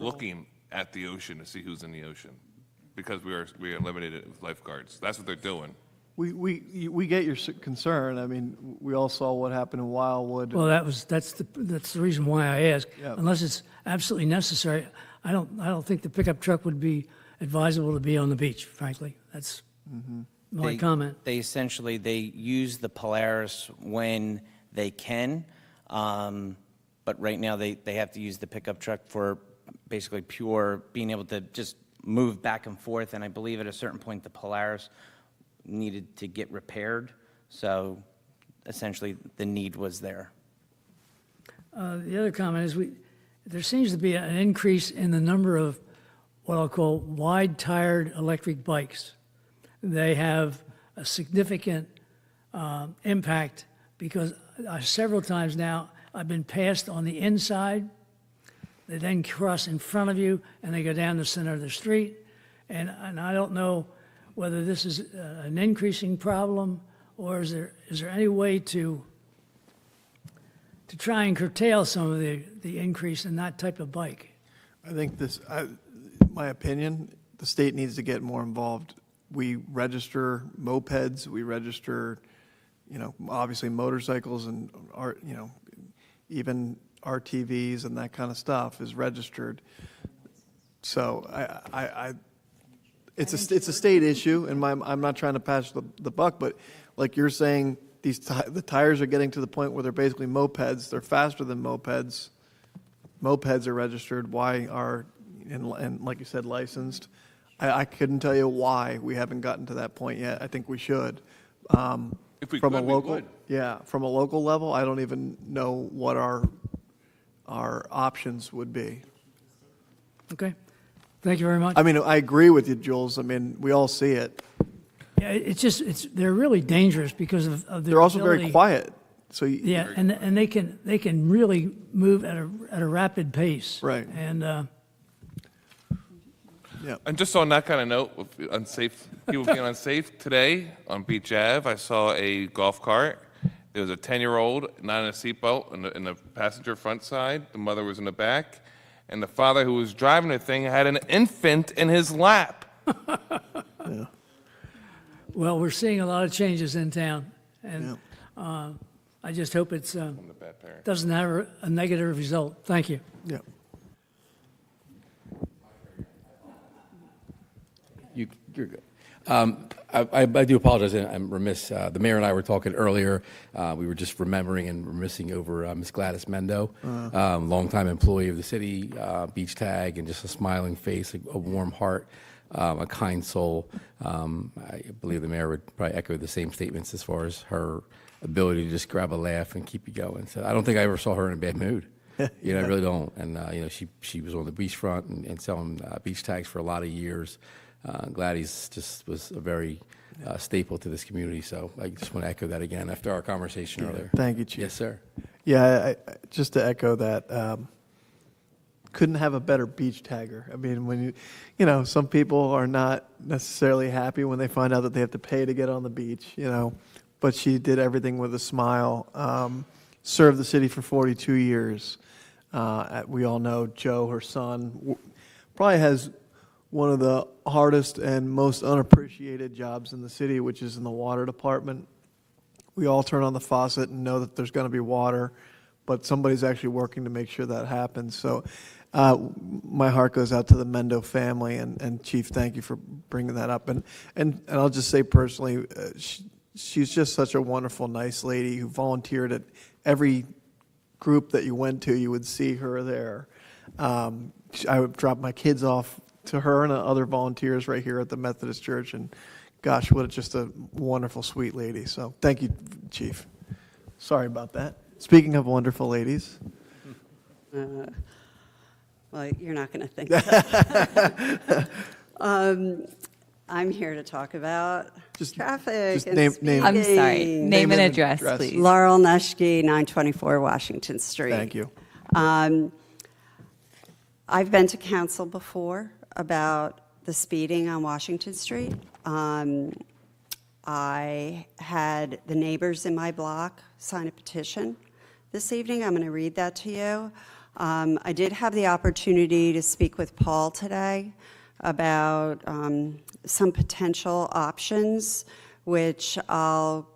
looking at the ocean to see who's in the ocean, because we are limited with lifeguards. That's what they're doing. We get your concern. I mean, we all saw what happened in Wildwood. Well, that's the reason why I ask. Yeah. Unless it's absolutely necessary, I don't think the pickup truck would be advisable to be on the beach. Frankly, that's my comment. They use the Polaris when they can, but right now they have to use the pickup truck for basically pure being able to just move back and forth. And I believe at a certain point the Polaris needed to get repaired. So essentially, the need was there. The other comment is there seems to be an increase in the number of what I'll call wide-tired electric bikes. They have a significant impact because several times now I've been passed on the inside. They then cross in front of you and they go down the center of the street. And I don't know whether this is an increasing problem or is there any way to try and curtail some of the increase in that type of bike? I think my opinion, the state needs to get more involved. We register mopeds, we register, obviously motorcycles and even RTVs and that kind of stuff is registered. So it's a state issue, and I'm not trying to pass the buck, but like you're saying, the tires are getting to the point where they're basically mopeds. They're faster than mopeds. Mopeds are registered. Why are, and like you said, licensed? I couldn't tell you why we haven't gotten to that point yet. I think we should. If we From a could, we local, would. yeah, from a local level, I don't even know what our options would be. Okay. Thank you very much. I mean, I agree with you, Jules. I mean, we all see it. Yeah, they're really dangerous because of their They're also very ability- quiet. So Yeah, and they can really move at a rapid pace. Right. And yeah. And just on that kind of note, with unsafe, people being unsafe, today on Beach Ave, I saw a golf cart. There was a 10-year-old not in a seatbelt in the passenger front side. The mother was in the back. And the father who was driving the thing had an infant in his lap. well, we're seeing a lot of changes in town, and I just hope it's The bad parent. doesn't have a negative result. Thank you. Yeah. You're good. I do apologize, and I'm remiss. The mayor and I were talking earlier. We were just remembering and remissing over Miss Gladys Mendo, longtime employee of the city, beach tag, and just a smiling face, a warm heart, a kind soul. I believe the mayor would probably echo the same statements as far as her ability to just grab a laugh and keep you going. So I don't think I ever saw her in a bad mood. I really don't. And she was on the beachfront and selling beach tags for a lot of years. Gladys just was a very staple to this community, so I just want to echo that again after our conversation earlier. Thank you, Chief. Yes, sir. Yeah, just to echo that, couldn't have a better beach tagger. I mean, when some people are not necessarily happy when they find out that they have to pay to get on the beach, but she did everything with a smile. Served the city for 42 years. We all know Joe, her son, probably has one of the hardest and most unappreciated jobs in the city, which is in the water department. We all turn on the faucet and know that there's going to be water, but somebody's actually working to make sure that happens. So my heart goes out to the Mendo family, and Chief, thank you for bringing that up. And I'll just say personally, she's just such a wonderful, nice lady who volunteered at every group that you went to. You would see her there. I would drop my kids off to her and other volunteers right here at the Methodist Church, and gosh, just a wonderful, sweet lady. So thank you, Chief. Sorry about that. Speaking of wonderful ladies. Well, you're not going to think that. I'm here to talk about traffic just and name- speeding. I'm sorry. Name and and address, address. please. Laurel Nuschke, 924 Washington Street. Thank you. I've been to council before about the speeding on Washington Street. I had the neighbors in my block sign a petition this evening. I'm going to read that to you. I did have the opportunity to speak with Paul today about some potential options, which I'll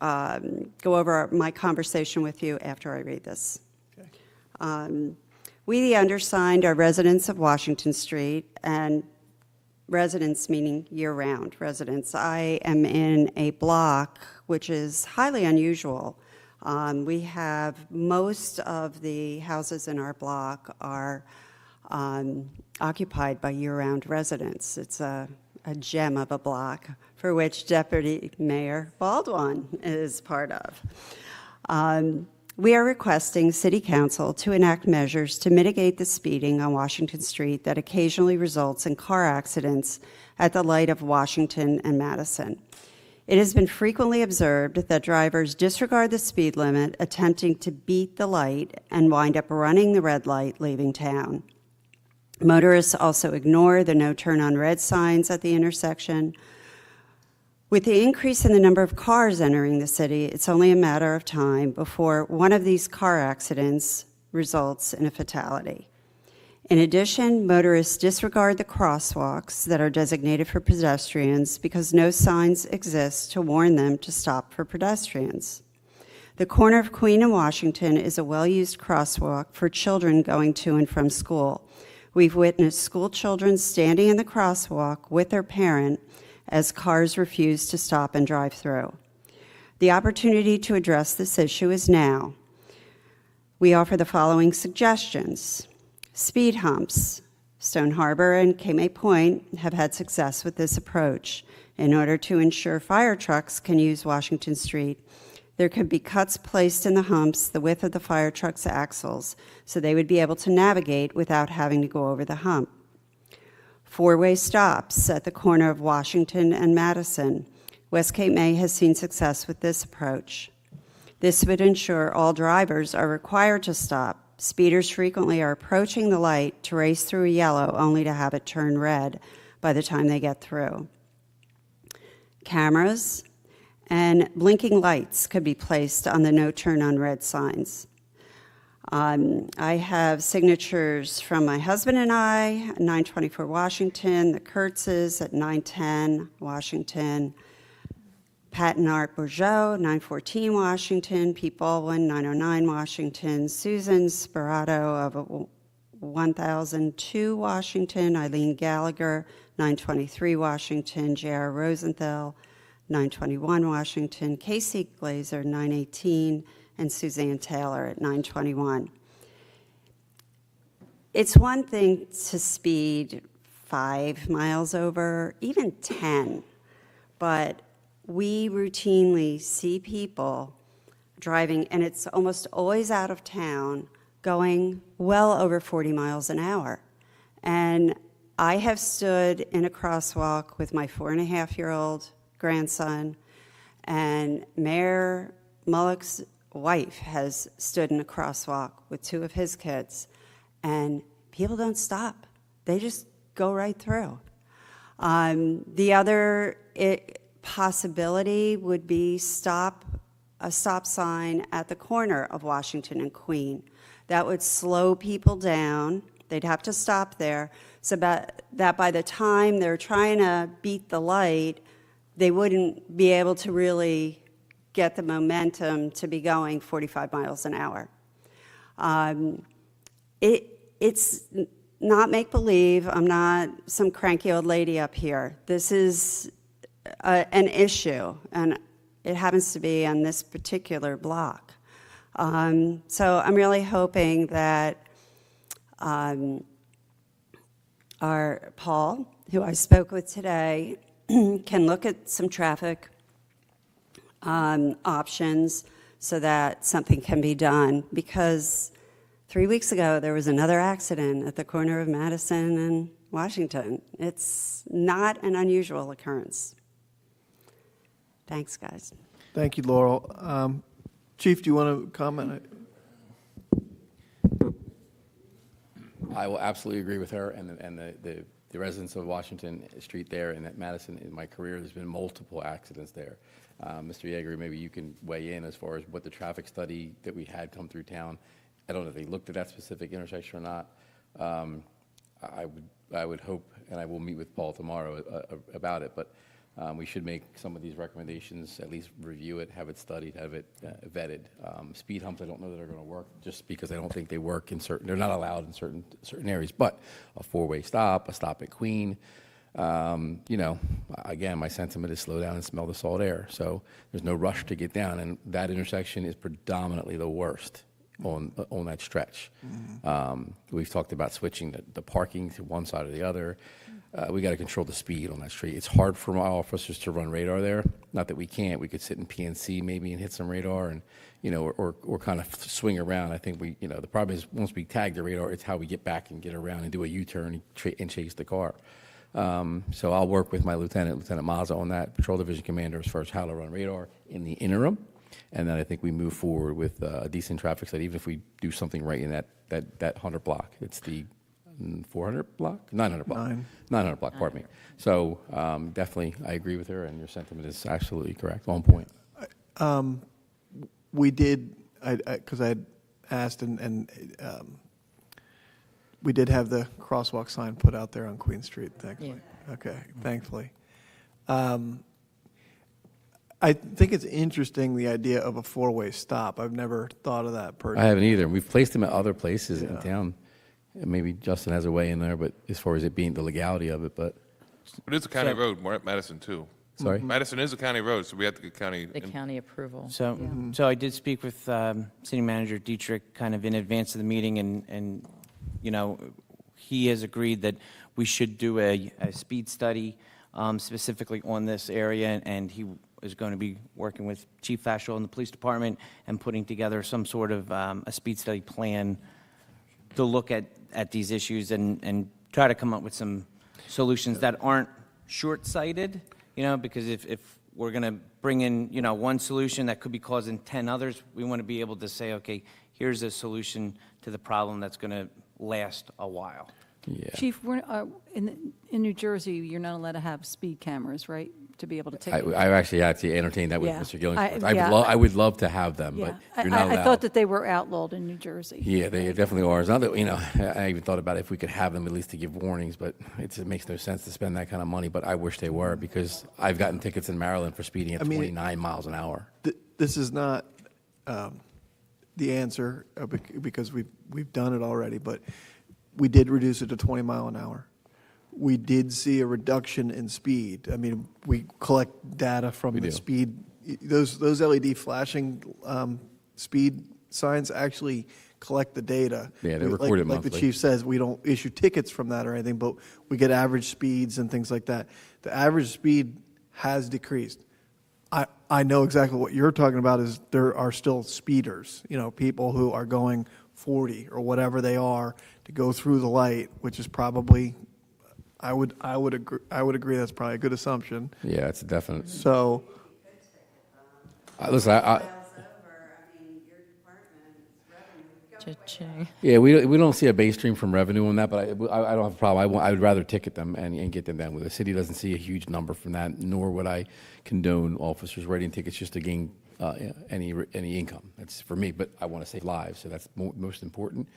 go over my conversation with you after I read this. Okay. We, the undersigned, are residents of Washington Street, and residents meaning year-round residents. I am in a block which is highly unusual. We have most of the houses in our block are occupied by year-round residents. It's a a gem of a block, for which Deputy Mayor Baldwin is part of. We are requesting City Council to enact measures to mitigate the speeding on Washington Street that occasionally results in car accidents at the light of Washington and Madison. It has been frequently observed that drivers disregard the speed limit, attempting to beat the light, and wind up running the red light leaving town. Motorists also ignore the no turn on red signs at the intersection. With the increase in the number of cars entering the city, it's only a matter of time before one of these car accidents results in a fatality. In addition, motorists disregard the crosswalks that are designated for pedestrians because no signs exist to warn them to stop for pedestrians. The corner of Queen and Washington is a well-used crosswalk for children going to and from school. We've witnessed school children standing in the crosswalk with their parent as cars refuse to stop and drive through. The opportunity to address this issue is now. We offer the following suggestions. Speed humps. Stone Harbor and Cape Point have had success with this approach. In order to ensure fire trucks can use Washington Street, there could be cuts placed in the humps the width of the fire truck's axles, so they would be able to navigate without having to go over the hump. Four-way stops at the corner of Washington and Madison. West Cape May has seen success with this approach. This would ensure all drivers are required to stop. Speeders frequently are approaching the light to race through a yellow only to have it turn red by the time they get through. Cameras and blinking lights could be placed on the no turn on red signs. I have signatures from my husband and I, 924 Washington, the Kurtzes at 910 Washington, Pat and Art Bourgeot, 914 Washington, Pete Baldwin, 909 Washington, Susan Sperato of 1002 Washington, Eileen Gallagher, 923 Washington, J.R. Rosenthal, 921 Washington, Casey Glazer, 918, and Suzanne Taylor at 921. It's one thing to speed 5 miles over, even 10, but we routinely see people driving, and it's almost always out of town, going well over 40 miles an hour. And I have stood in a crosswalk with my 4.5-year-old grandson, and Mayor Mullock's wife has stood in a crosswalk with 2 of his kids, and people don't stop. They just go right through. The other possibility would be a stop sign at the corner of Washington and Queen. That would slow people down. They'd have to stop there, so that by the time they're trying to beat the light, they wouldn't be able to really get the momentum to be going 45 miles an hour. It's not make-believe. I'm not some cranky old lady up here. This is an issue, and it happens to be on this particular block. So I'm really hoping that our Paul, who I spoke with today, can look at some traffic options so that something can be done, because 3 weeks ago there was another accident at the corner of Madison and Washington. It's not an unusual occurrence. Thanks, guys. Thank you, Laurel. Chief, do you want to comment? I will absolutely agree with her and the residents of Washington Street there and at Madison. In my career, there's been multiple accidents there. Mr. Yeager, maybe you can weigh in as far as what the traffic study that we had come through town. I don't know if they looked at that specific intersection or not. I would hope, and I will meet with Paul tomorrow about it, but we should make some of these recommendations, at least review it, have it studied, have it vetted. Speed humps, I don't know that are going to work, just because I don't think they work in they're not allowed in certain areas, but a 4-way stop, a stop at Queen, again, my sentiment is slow down and smell the salt air. So there's no rush to get down, and that intersection is predominantly the worst on that stretch. We've talked about switching the parking to one side or the other. we got to control the speed on that street. It's hard for my officers to run radar there. Not that we can't. We could sit in PNC maybe and hit some radar and, or kind of swing around. I think the problem is once we tag the radar, it's how we get back and get around and do a U-turn and chase the car. So I'll work with my Lieutenant Mazza on that, Patrol Division Commander, as far as how to run radar in the interim. And then I think we move forward with a decent traffic study, even if we do something right in that 100 block. It's the 400 block? 900 block. 900 block, pardon me. So definitely, I agree with her, and your sentiment is absolutely correct, on point. We did, because I had asked, and we did have the crosswalk sign put out there on Queen Street, thankfully. Okay, thankfully. I think it's interesting, the idea of a four-way stop. I've never thought of that personally. I haven't either. We've placed them at other places in town. Maybe Justin has a way in there, but as far as it being the legality of it, but. It is a county road, Madison too. Sorry? Madison is a county road, so we have to get county. The county approval. So, so I did speak with City Manager Dietrich kind of in advance of the meeting, and he has agreed that we should do a speed study specifically on this area, and he is going to be working with Chief Fashel and the police department and putting together some sort of a speed study plan to look at these issues and try to come up with some solutions that aren't short-sighted, because if we're going to bring in, one solution that could be causing 10 others, we want to be able to say, okay, here's a solution to the problem that's going to last a while. Yeah. Chief, in New Jersey, you're not allowed to have speed cameras, right, to be able to take it? I've actually had to entertain that with Yeah. Mr. Gillingsworth. Yeah. I would love to have them, Yeah. but you're not allowed. I thought that they were outlawed in New Jersey. Yeah, they definitely are. It's not that, I even thought about if we could have them at least to give warnings, but it makes no sense to spend that kind of money, but I wish they were, because I've gotten tickets in Maryland for speeding at 29 miles an hour. This is not the answer, because we've done it already, but we did reduce it to 20 mile an hour. We did see a reduction in speed. I mean, we collect data from the speed. Those LED flashing speed signs actually collect the data. Yeah, they record it Like the monthly. chief says, we don't issue tickets from that or anything, but we get average speeds and things like that. The average speed has decreased. I know exactly what you're talking about is there are still speeders, people who are going 40 or whatever they are to go through the light, which is probably, I would agree that's probably a good assumption. Yeah, it's a definite. So, Listen, Cha-ching. yeah, we don't see a base stream from revenue on that, but I don't have a problem. I would rather ticket them and get them down with. The city doesn't see a huge number from that, nor would I condone officers writing tickets just to gain any income. That's for me, but I want to save lives, so that's most important.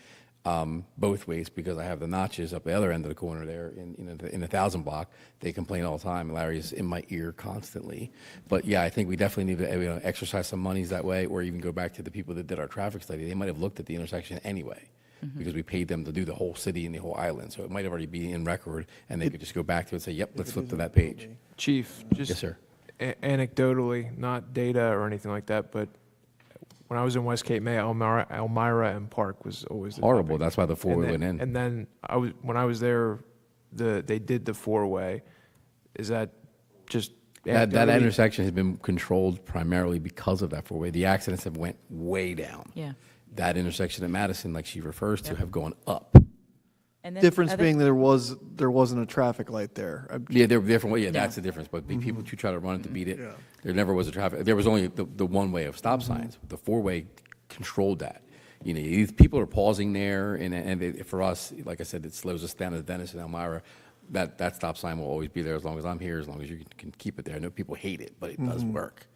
Both ways, because I have the notches up the other end of the corner there in the 1,000 block. They complain all the time. Larry's in my ear constantly. But yeah, I think we definitely need to exercise some monies that way, or even go back to the people that did our traffic study. They might have looked at the intersection anyway, because we paid them to do the whole city and the whole island. So it might have already been in record, and they could just go back to it and say, yep, let's flip to that page. Chief, just Yes, sir. Anecdotally, not data or anything like that, but when I was in West Cape May, Elmira and Park was always the Horrible. topic. That's why the four-way went in. And then when I was there, they did the four-way. Is that just That anecdotally? intersection has been controlled primarily because of that four-way. The accidents have went way down. Yeah. That intersection at Madison, like she refers to, have gone up. And then difference other- being there wasn't a traffic light there. Yeah, they're different. Well, yeah, Yeah. that's the difference. But people who try to run it to beat it, there never was a traffic. There was only the one way of stop signs. The four-way controlled that. These people are pausing there, and for us, like I said, it slows us down as Dennis and Elmira. That stop sign will always be there as long as I'm here, as long as you can keep it there. I know people hate it, but it does work.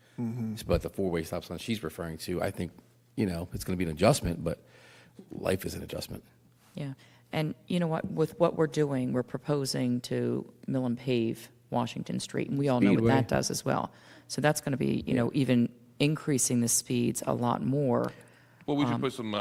But the four-way stop sign she's referring to, I think, it's going to be an adjustment, but life is an adjustment. Yeah, and you know what, with what we're doing, we're proposing to mill and pave Washington Street, and we all know what Speedway. that does as well. So that's going to be, even increasing the speeds a lot more. Well, we should put some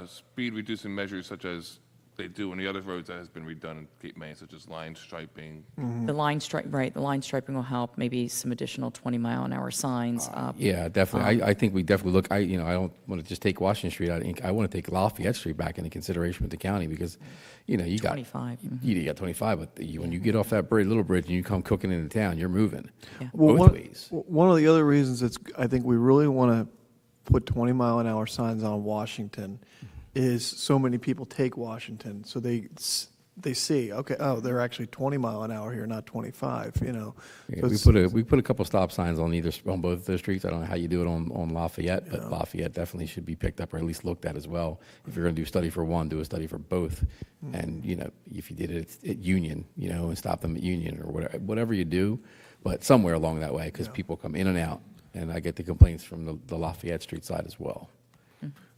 speed reducing measures such as they do on the other roads that has been redone in Cape May, such as line striping. The line stripe, right, the line striping will help, maybe some additional 20-mile-an-hour signs. Yeah, definitely. I think we definitely look, I don't want to just take Washington Street. I want to take Lafayette Street back into consideration with the county because, you got 25. You got 25, but when you get off that little bridge and you come cooking into town, you're moving Well, both ways. one of the other reasons I think we really want to put 20-mile-an-hour signs on Washington is so many people take Washington, so they see, okay, oh, they're actually 20 mile an hour here, not 25, Yeah, So we put a couple stop signs on both of those streets. I don't know how you do it on Lafayette, but Lafayette definitely should be picked up or at least looked at as well. If you're going to do a study for one, do a study for both. And if you did it at Union, and stop them at Union or whatever you do, but somewhere along that way because people come in and out, and I get the complaints from the Lafayette Street side as well.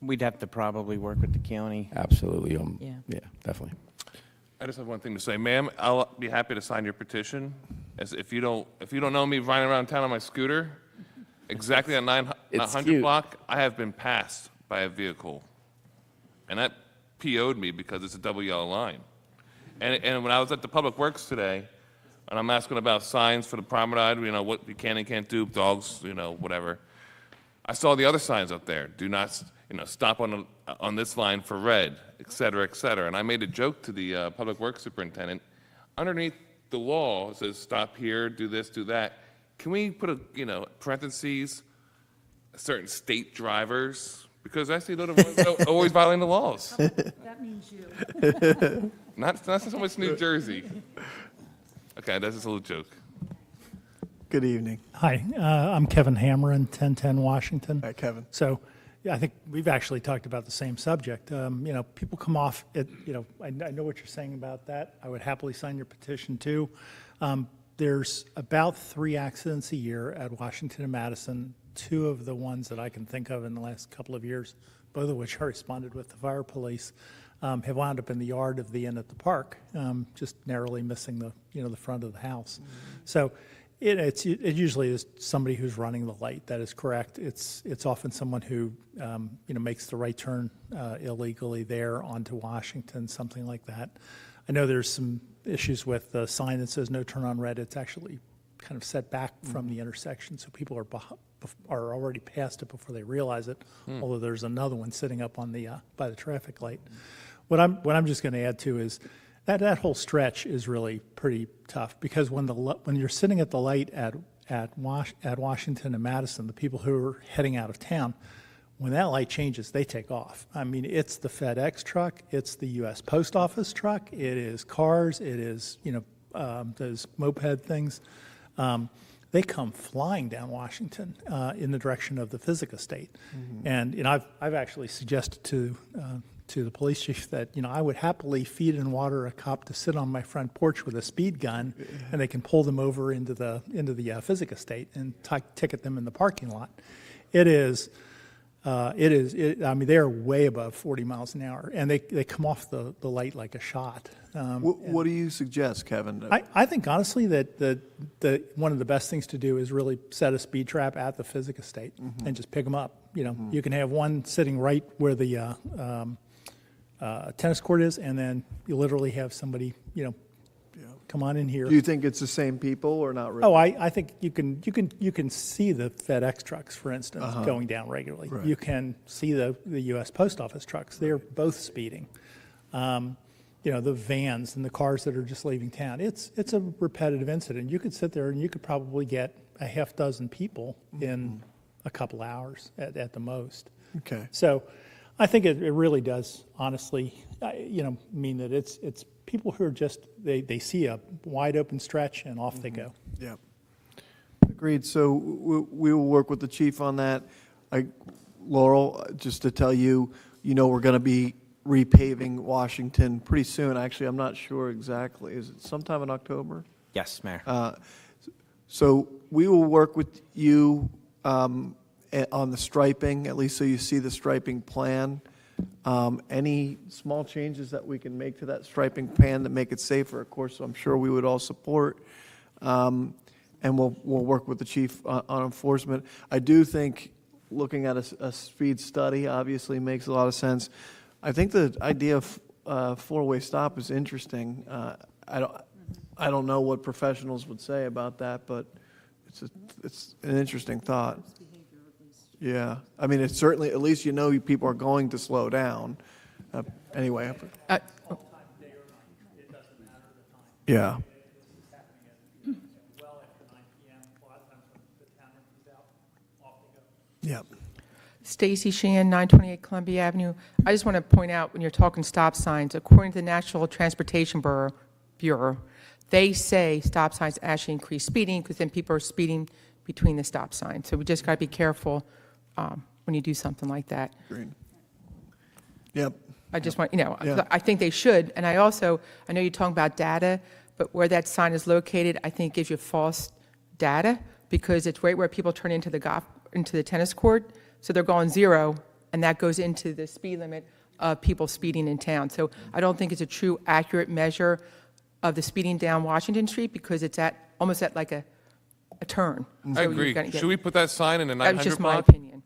We'd have to probably work with the county. Absolutely. Yeah. Definitely. I just have one thing to say, ma'am. I'll be happy to sign your petition. As if you don't know me riding around town on my scooter, exactly at 900 cute. block, I have been passed by a vehicle, and that PO'd me because it's a double yellow line. And when I was at the Public Works today, and I'm asking about signs for the promenade, what you can and can't do, dogs, whatever. I saw the other signs up there. Do not, stop on this line for red, et cetera, et cetera. And I made a joke to the Public Works superintendent. Underneath the law, it says stop here, do this, do that. Can we put parentheses, certain state drivers? Because I see those are the ones that are always violating the laws. That means you. Not so much New Jersey. Okay, that's just a little joke. good evening. Hi, I'm Kevin Hammerin, 1010 Washington. Hi, Kevin. So, yeah, I think we've actually talked about the same subject. People come off it, I know what you're saying about that. I would happily sign your petition too. There's about 3 accidents a year at Washington and Madison, 2 of the ones that I can think of in the last couple of years, both of which I responded with the fire police, have wound up in the yard of the inn at the park, just narrowly missing the front of the house. So it usually is somebody who's running the light. That is correct. It's often someone who makes the right turn illegally there onto Washington, something like that. I know there's some issues with the sign that says no turn on red. It's actually kind of set back from the intersection, so people are already past it before they realize it. Although there's another one sitting up on the by the traffic light. What I'm just going to add to is that whole stretch is really pretty tough because when you're sitting at the light at Washington and Madison, the people who are heading out of town, when that light changes, they take off. I mean, it's the FedEx truck, it's the U.S. Post Office truck, it is cars, it is those moped things. They come flying down Washington in the direction of the Physic Estate, and I've actually suggested to the police chief that I would happily feed and water a cop to sit on my front porch with a speed gun, and they can pull them over into the Physic Estate and ticket them in the parking lot. I mean, they are way above 40 miles an hour, and they come off the light like a shot. What do you suggest, Kevin? I think honestly that one of the best things to do is really set a speed trap at the Physic Estate and just pick them up. You can have one sitting right where the tennis court is, and then you literally have somebody, come on in here. Do you think it's the same people or not really? Oh, I think you can see the FedEx trucks, for instance, going down regularly. Right. You can see the U.S. Post Office trucks. They're both speeding. The vans and the cars that are just leaving town. It's a repetitive incident. You could sit there and you could probably get a half dozen people in a couple hours at the most. Okay. So I think it really does, honestly, mean that it's people who are just, they see a wide open stretch and off they go. Yeah. Agreed. So we will work with the chief on that. Laurel, just to tell you, we're going to be repaving Washington pretty soon. Actually, I'm not sure exactly. Is it sometime in October? Yes, Mayor. So we will work with you on the striping, at least so you see the striping plan. Any small changes that we can make to that striping plan that make it safer, of course, I'm sure we would all support. And we'll work with the chief on enforcement. I do think looking at a speed study obviously makes a lot of sense. I think the idea of four-way stop is interesting. I don't know what professionals would say about that, but it's an interesting thought. Yeah, I mean, it's certainly, at least you know people are going to slow down. Anyway. Yeah. Yep. Stacy Sheehan, 928 Columbia Avenue. I just want to point out, when you're talking stop signs, according to the National Transportation Bureau, they say stop signs actually increase speeding because then people are speeding between the stop signs. So we just got to be careful when you do something like that. Green. Yep. I just want, Yeah. I think they should. And I know you're talking about data, but where that sign is located, I think gives you false data because it's right where people turn into the tennis court. So they're going 0, and that goes into the speed limit of people speeding in town. So I don't think it's a true accurate measure of the speeding down Washington Street because it's almost at like a turn. I So you're agree. gonna get- Should we put that sign in the 900 That was just my block? opinion.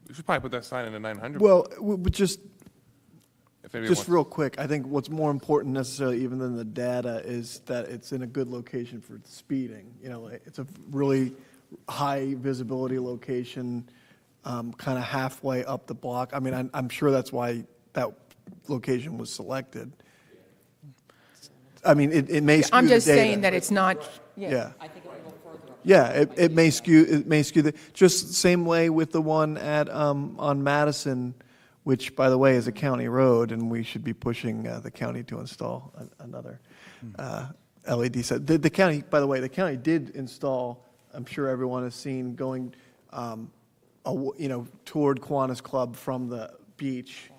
We should probably put that sign in the 900. Well, just if anybody Just wants- real quick, I think what's more important necessarily even than the data is that it's in a good location for speeding. It's a really high visibility location, kind of halfway up the block. I mean, I'm sure that's why that location was selected. I mean, it may skew I'm the just data. saying that it's not, Yeah. Yeah, it may skew just same way with the one at, on Madison, which, by the way, is a county road, and we should be pushing the county to install another LED set. The county, by the way, the county did install, I'm sure everyone has seen, going, toward Kiwanis Club from the beach.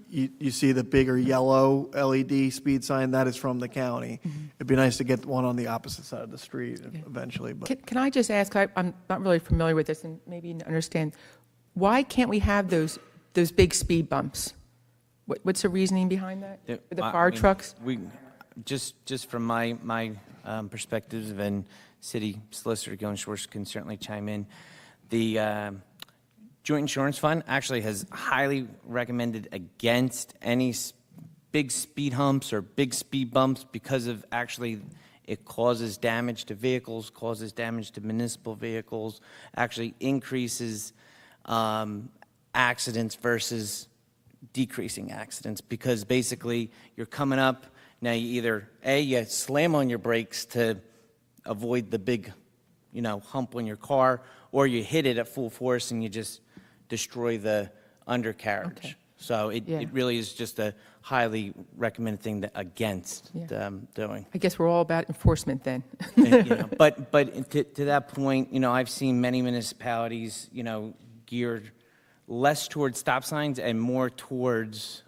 You see the bigger yellow LED speed sign, that is from the county. It'd be nice to get one on the opposite side of the street eventually, but. Can I just ask, I'm not really familiar with this, and maybe you understand, why can't we have those big speed bumps? What's the reasoning behind that? With the fire trucks? Just from my perspective, and City Solicitor Gillian Schwartz can certainly chime in, the Joint Insurance Fund actually has highly recommended against any big speed humps or big speed bumps because of actually it causes damage to vehicles, causes damage to municipal vehicles, actually increases accidents versus decreasing accidents because basically you're coming up, now you either, you slam on your brakes to avoid the big, hump on your car, or you hit it at full force and you just destroy the undercarriage. Okay. So it really is just a highly recommended thing against doing. I guess we're all about enforcement then. But to that point, I've seen many municipalities, geared less towards stop signs and more towards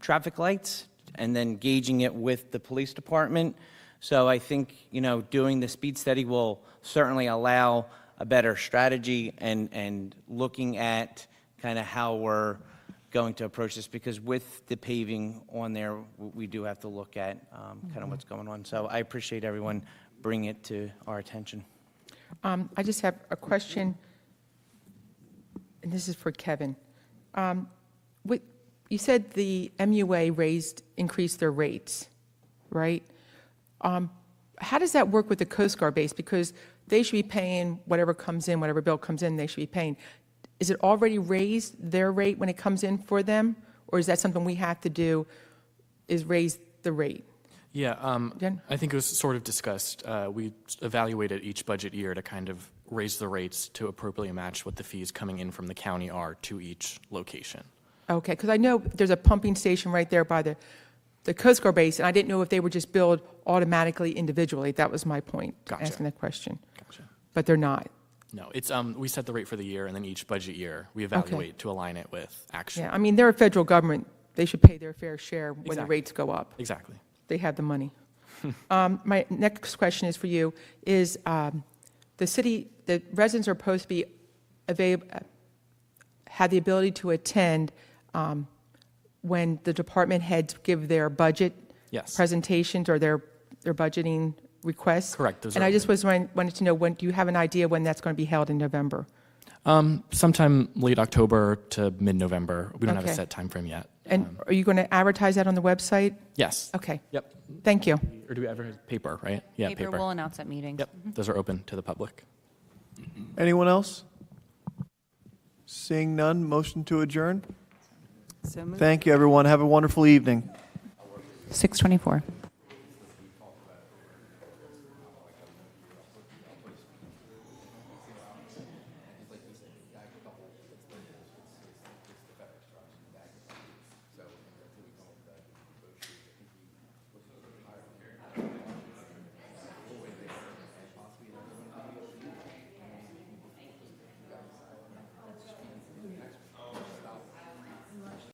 traffic lights, and then gauging it with the police department. So I think, doing the speed study will certainly allow a better strategy and looking at kind of how we're going to approach this, because with the paving on there, we do have to look at kind of what's going on. So I appreciate everyone bringing it to our attention. I just have a question, and this is for Kevin. You said the MUA increased their rates, right? How does that work with the Coast Guard base? Because they should be paying whatever comes in, whatever bill comes in, they should be paying. Is it already raised their rate when it comes in for them? Or is that something we have to do, is raise the rate? Yeah, Jen? I think it was sort of discussed. We evaluated each budget year to kind of raise the rates to appropriately match what the fees coming in from the county are to each location. Okay, because I know there's a pumping station right there by the Coast Guard base, and I didn't know if they were just billed automatically individually. That was my point, asking that question. Gotcha. But they're not. No, it's we set the rate for the year, and then each budget year we evaluate to align it with actual. Yeah, I mean, they're a federal government. They should pay their fair share when the Exactly. rates go up. Exactly. They have the money. My next question is for you, is the residents are supposed to be have the ability to attend when the department heads give their budget Yes. presentations or their budgeting requests? Correct, those And are I just open. wanted to know, do you have an idea when that's going to be held in November? Sometime late October to mid-November. We don't have a Okay. set time frame yet. And are you going to advertise that on the website? Yes. Okay. Yep. Thank you. Or do we advertise paper, right? Yeah, Paper will announce at meetings. Yep, those are open to the public. Anyone else? Seeing none, motion to adjourn. So moved. Thank you, everyone. Have a wonderful evening. 6:24.